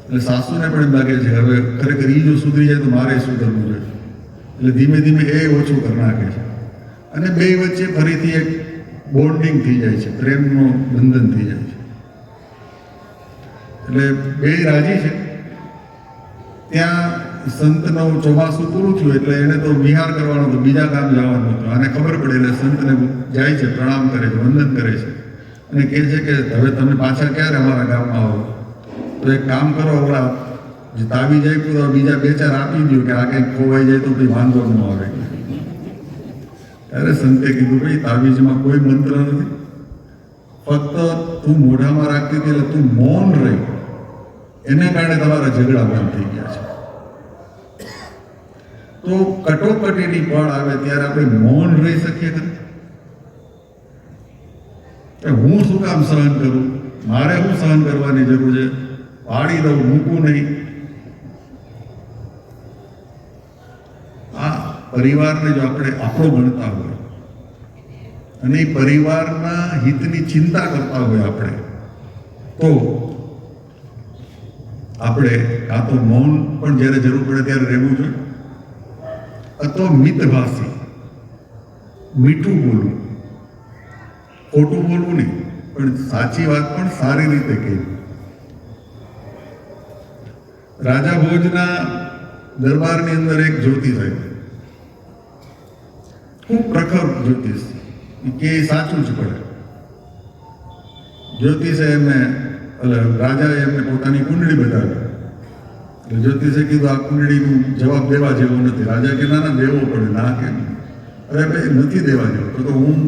એટલે સાસુને પણ એમ લાગે છે હવે ખરેખર એ જો સુધરી જાય તો મારે સુધરવું જોઈએ, એટલે ધીમે ધીમે એ ઓછું કરી નાખે છે અને બે વચ્ચે ફરીથી એક બોન્ડિંગ થઈ જાય છે, પ્રેમનું બંધન થઈ જાય છે. એટલે બે રાજી છે. ત્યાં સંતનું ચોમાસું પૂરું થયું એટલે એને તો વિહાર કરવાનો હતો, બીજા ગામ જવાનું હતું. આને ખબર પડે એટલે સંતને જાય છે, પ્રણામ કરે છે, વંદન કરે છે અને કહે છે કે હવે તમે પાછા ક્યારે અમારા ગામમાં આવો, તો એક કામ કરો, ઓલા જે તાવી જાય તો બીજા બે ચાર આપી દો કે આ કંઈક ખોવાઈ જાય તો કંઈ વાંધો ન આવે. ત્યારે સંતે કીધું ભાઈ તાવીજમાં કોઈ મંત્ર નથી, ફક્ત તું મોઢામાં રાખતી હતી એટલે તું મૌન રહી, એને કારણે તમારા ઝઘડા બંધ થઈ ગયા છે. તો કટોકટીની પળ આવે ત્યારે આપણે મૌન રહી શકીએ ખરી? હું શું કામ સહન કરું, મારે શું સહન કરવાની જરૂર છે, પાડી દઉં, મૂકું નહીં. આ પરિવારને જો આપણે આપણો ગણતા હોય અને એ પરિવારના હિતની ચિંતા કરતા હોય આપણે, તો આપણે કાં તો મૌન પણ જ્યારે જરૂર પડે ત્યારે રહેવું જોઈએ, અથવા મિતભાષી, મીઠું બોલવું, ખોટું બોલવું નહીં પણ સાચી વાત પણ સારી રીતે કહેવી. રાજા ભોજના દરબારની અંદર એક જ્યોતિષ આવ્યો, ખૂબ પ્રખર જ્યોતિષ, કે એ સાચું જ પડે. જ્યોતિષે એમને રાજાએ એમને પોતાની કુંડળી બતાવી, એટલે જ્યોતિષે કીધું આ કુંડળીનું જવાબ દેવા જેવો નથી. રાજા કે ના દેવો પડે. ના કે અરે ભાઈ નથી દેવા જેવો, તો હું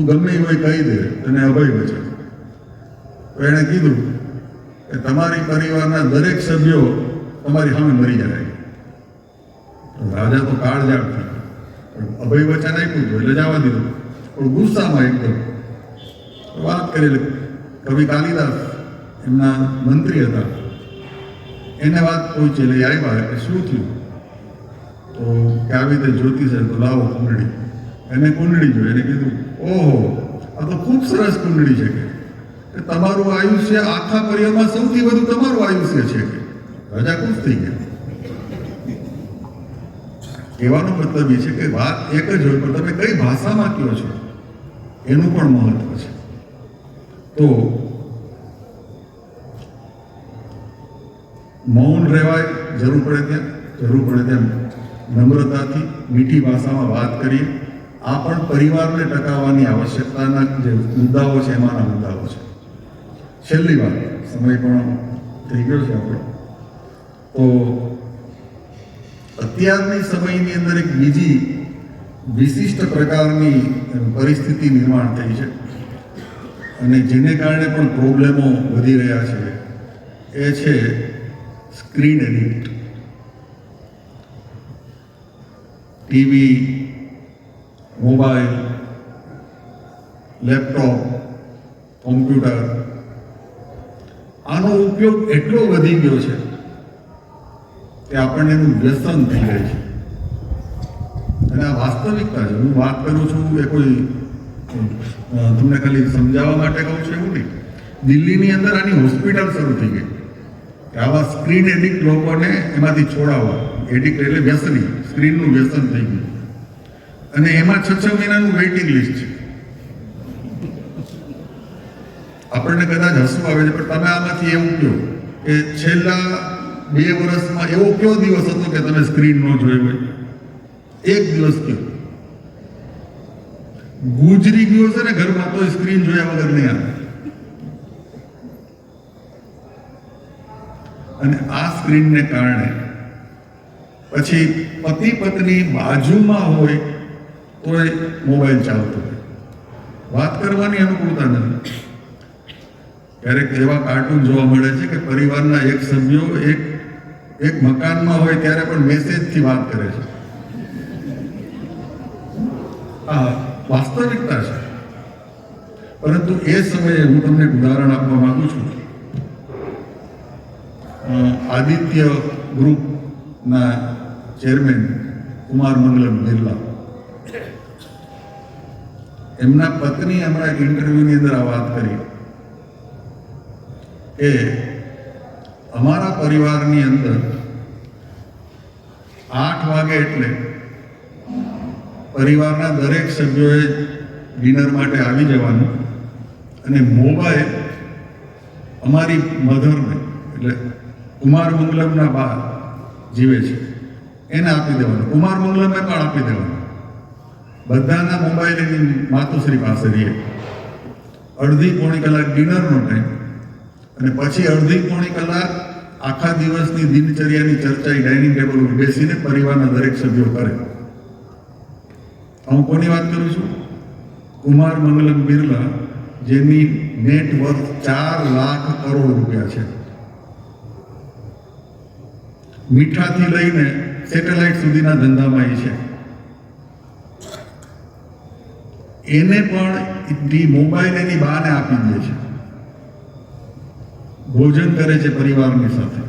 ગમે એ હોય કહી દે તને અભય વચન. તો એણે કીધું કે તમારી પરિવારના દરેક સભ્યો તમારી સામે મરી જાય. રાજા તો કાળજાળ થયો, અભય વચન આપ્યું હતું એટલે જવા દીધું, પણ ગુસ્સામાં એકદમ વાત કરી. કવિ કાલિદાસ એમના મંત્રી હતા, એને વાત પહોંચી એટલે આવ્યા કે શું થયું, તો કે આવી રીતે જ્યોતિષ તો લાવો કુંડળી. એને કુંડળી જોઈ, એને કીધું ઓહો આ તો ખૂબ સરસ કુંડળી છે કે તમારું આયુષ્ય આખા પરિવારમાં સૌથી વધુ તમારું આયુષ્ય છે. કે રાજા ખુશ થઈ ગયા. કહેવાનો મતલબ એ છે કે વાત એક જ હોય પણ તમે કઈ ભાષામાં કહો છો એનું પણ મહત્વ છે. તો મૌન રહેવાય, જરૂર પડે ત્યાં નમ્રતાથી મીઠી ભાષામાં વાત કરીએ. આ પણ પરિવારને ટકાવવાની આવશ્યકતાના જે મુદ્દાઓ છે એમાંના મુદ્દાઓ છે. છેલ્લી વાત, સમય પણ થઈ ગયો છે આપણો, તો અત્યારની સમયની અંદર એક બીજી વિશિષ્ટ પ્રકારની પરિસ્થિતિ નિર્માણ થઈ છે અને જેને કારણે પણ પ્રોબ્લેમો વધી રહ્યા છે, એ છે screen addict. TV, mobile, laptop, computer, આનો ઉપયોગ એટલો વધી ગયો છે કે આપણને એનું વ્યસન થઈ જાય છે. અને આ વાસ્તવિકતા છે. હું વાત કરું છું એ કોઈ તમને ખાલી સમજાવવા માટે કહું છું એવું નહીં. દિલ્હીની અંદર આની હોસ્પિટલ શરૂ થઈ ગઈ કે આવા સ્ક્રીન એડિક્ટ લોકોને એમાંથી છોડાવવા. એડિક્ટ એટલે વ્યસની, સ્ક્રીનનું વ્યસન થઈ ગયું અને એમાં 6 મહિનાનું વેઇટિંગ લિસ્ટ છે. આપણને કદાચ હસવું આવે છે પણ તમે આમાંથી એવું કહો કે છેલ્લા 2 વર્ષમાં એવો કયો દિવસ હતો કે તમે સ્ક્રીન ન જોઈ હોય? એક દિવસ કયો ગુજરી ગયો છે ને ઘરમાં, તો સ્ક્રીન જોયા વગર નહીં આવે. અને આ સ્ક્રીનને કારણે પછી પતિ પત્ની બાજુમાં હોય તો એ મોબાઈલ ચાલતો હોય, વાત કરવાની અનુકૂળતા નથી. ક્યારેક એવા કાર્ટૂન જોવા મળે છે કે પરિવારના એક સભ્યો એક મકાનમાં હોય ત્યારે પણ મેસેજથી વાત કરે છે. હા, વાસ્તવિકતા છે. પરંતુ એ સમયે હું તમને એક ઉદાહરણ આપવા માંગુ છું. આદિત્ય ગ્રુપના ચેરમેન કુમાર મંગલમ બિરલા, એમના પત્ની હમણાં એક ઇન્ટરવ્યુની અંદર આ વાત કરી કે અમારા પરિવારની અંદર 8 વાગે એટલે પરિવારના દરેક સભ્યોએ ડિનર માટે આવી જવાનું અને મોબાઈલ અમારી મધરને, એટલે કુમાર મંગલમના બા જીવે છે એને આપી દેવાનું. કુમાર મંગલમે પણ આપી દેવાનું. બધાના મોબાઈલ એની માતુશ્રી પાસે રહીએ. અડધી પોણી કલાક ડિનરનો ટાઈમ અને પછી અડધી પોણી કલાક આખા દિવસની દિનચર્યાની ચર્ચા ડાઇનિંગ ટેબલ ઉપર બેસીને પરિવારના દરેક સભ્યો કરે. હું કોની વાત કરું છું? કુમાર મંગલમ બિરલા, જેની નેટ વર્થ 4 લાખ કરોડ રૂપિયા છે. મીઠાથી લઈને સેટેલાઇટ સુધીના ધંધામાં એ છે. એને પણ મોબાઈલ એની બાને આપી દે છે. ભોજન કરે છે પરિવારની સાથે.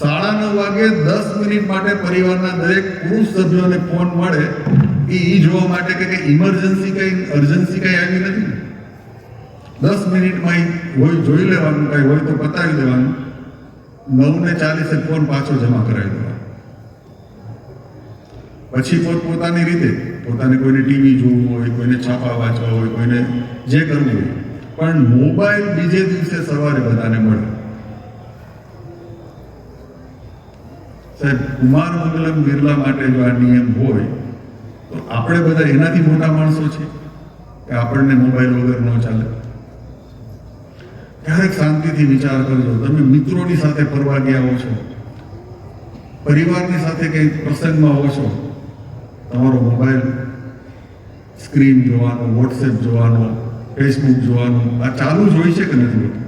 9:30 વાગે 10 મિનિટ માટે પરિવારના દરેક પુરુષ સભ્યોને ફોન મળે એ જોવા માટે કે ઇમરજન્સી કઈ અર્જન્સી કઈ આવી નથી. 10 મિનિટમાં હોય જોઈ લેવાનું, કઈ હોય તો પતાવી દેવાનું. 9:40 ફોન પાછો જમા કરાવી દેવાનો. પછી પોતપોતાની રીતે, પોતાને કોઈને ટીવી જોવું હોય, કોઈને છાપા વાંચવા હોય, કોઈને જે કરવું હોય, પણ મોબાઈલ બીજે દિવસે સવારે બધાને મળે. સાહેબ, કુમાર મંગલમ બિરલા માટે જો આ નિયમ હોય તો આપણે બધા એનાથી મોટા માણસો છીએ કે આપણને મોબાઈલ વગર ન ચાલે. ક્યારેક શાંતિથી વિચાર કરજો. તમે મિત્રોની સાથે ફરવા ગયા હો છો, પરિવારની સાથે કંઈ પ્રસંગમાં હો છો, તમારો મોબાઈલ સ્ક્રીન જોવાનો, વોટ્સએપ જોવાનો, ફેસબુક જોવાનું આ ચાલુ જ હોય છે કે નથી હોતું?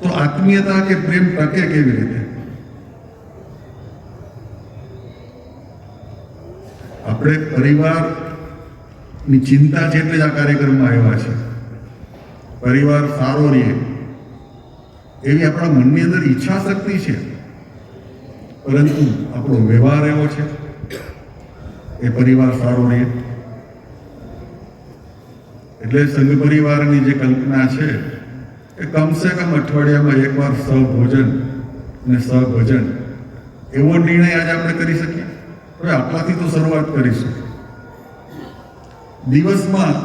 તો આત્મીયતા કે પ્રેમ ટકે કેવી રીતે? આપણે પરિવારની ચિંતા છે એટલે જ આ કાર્યક્રમમાં આવ્યા છે. પરિવાર સારો રહે એવી આપણા મનની અંદર ઈચ્છા શક્તિ છે, પરંતુ આપણો વ્યવહાર એવો છે એ પરિવાર સારો રહે. એટલે સંઘ પરિવારની જે કલ્પના છે એ કમસે કમ અઠવાડિયામાં એકવાર સહભોજન અને સહભજન એવો નિર્ણય આજે આપણે કરી શકીએ. હવે આટલાથી તો શરૂઆત કરીશું. દિવસમાં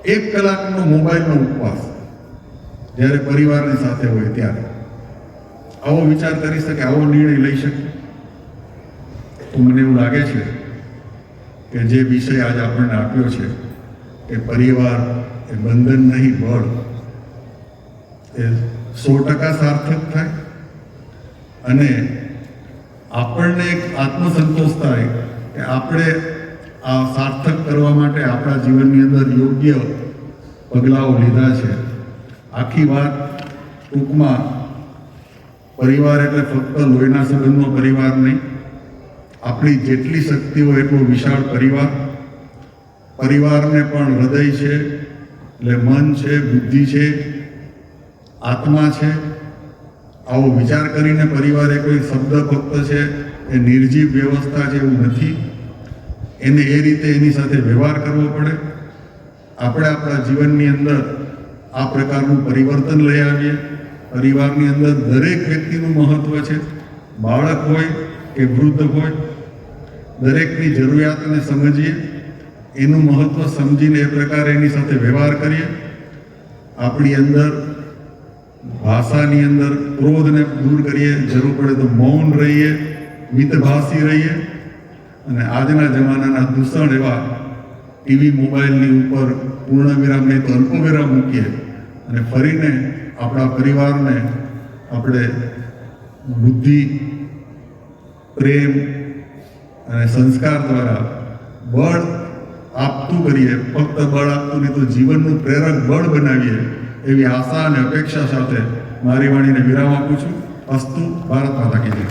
1 કલાકનો મોબાઈલનો ઉપવાસ જ્યારે પરિવારની સાથે હોય ત્યારે આવો વિચાર કરી શકે, આવો નિર્ણય લઈ શકે. તો મને એવું લાગે છે કે જે વિષય આજે આપણને આપ્યો છે કે પરિવાર એ બંધન નહીં બળ, એ 100% સાર્થક થાય અને આપણને એક આત્મસંતોષ થાય કે આપણે આ સાર્થક કરવા માટે આપણા જીવનની અંદર યોગ્ય પગલાઓ લીધા છે. આખી વાત ટૂંકમાં, પરિવાર એટલે ફક્ત લોહીના સંબંધનો પરિવાર નહીં, આપણી જેટલી શક્તિ હોય એટલો વિશાળ પરિવાર. પરિવારને પણ હૃદય છે, એટલે મન છે, બુદ્ધિ છે, આત્મા છે. આવો વિચાર કરીને પરિવાર એ કોઈ શબ્દ ફક્ત છે, એ નિર્જીવ વ્યવસ્થા છે એવું નથી. એને એ રીતે એની સાથે વ્યવહાર કરવો પડે. આપણે આપણા જીવનની અંદર આ પ્રકારનું પરિવર્તન લઈ આવીએ. પરિવારની અંદર દરેક વ્યક્તિનું મહત્વ છે. બાળક હોય કે વૃદ્ધ હોય, દરેકની જરૂરિયાતને સમજીએ, એનું મહત્વ સમજીને એ પ્રકારે એની સાથે વ્યવહાર કરીએ. આપણી અંદર ભાષાની અંદર ક્રોધને દૂર કરીએ, જરૂર પડે તો મૌન રહીએ, મિતભાષી રહીએ અને આજના જમાનાના દૂષણ એવા ટીવી મોબાઈલની ઉપર પૂર્ણ વિરામ નહીં તો અલ્પ વિરામ મૂકીએ અને ફરીને આપણા પરિવારને આપણે બુદ્ધિ, પ્રેમ અને સંસ્કાર દ્વારા બળ આપતું કરીએ. ફક્ત બળ આપતું નહીં તો જીવનનું પ્રેરક બળ બનાવીએ એવી આશા અને અપેક્ષા સાથે મારી વાણીને વિરામ આપું છું. અસ્તુ. ભારત માતા કી જય.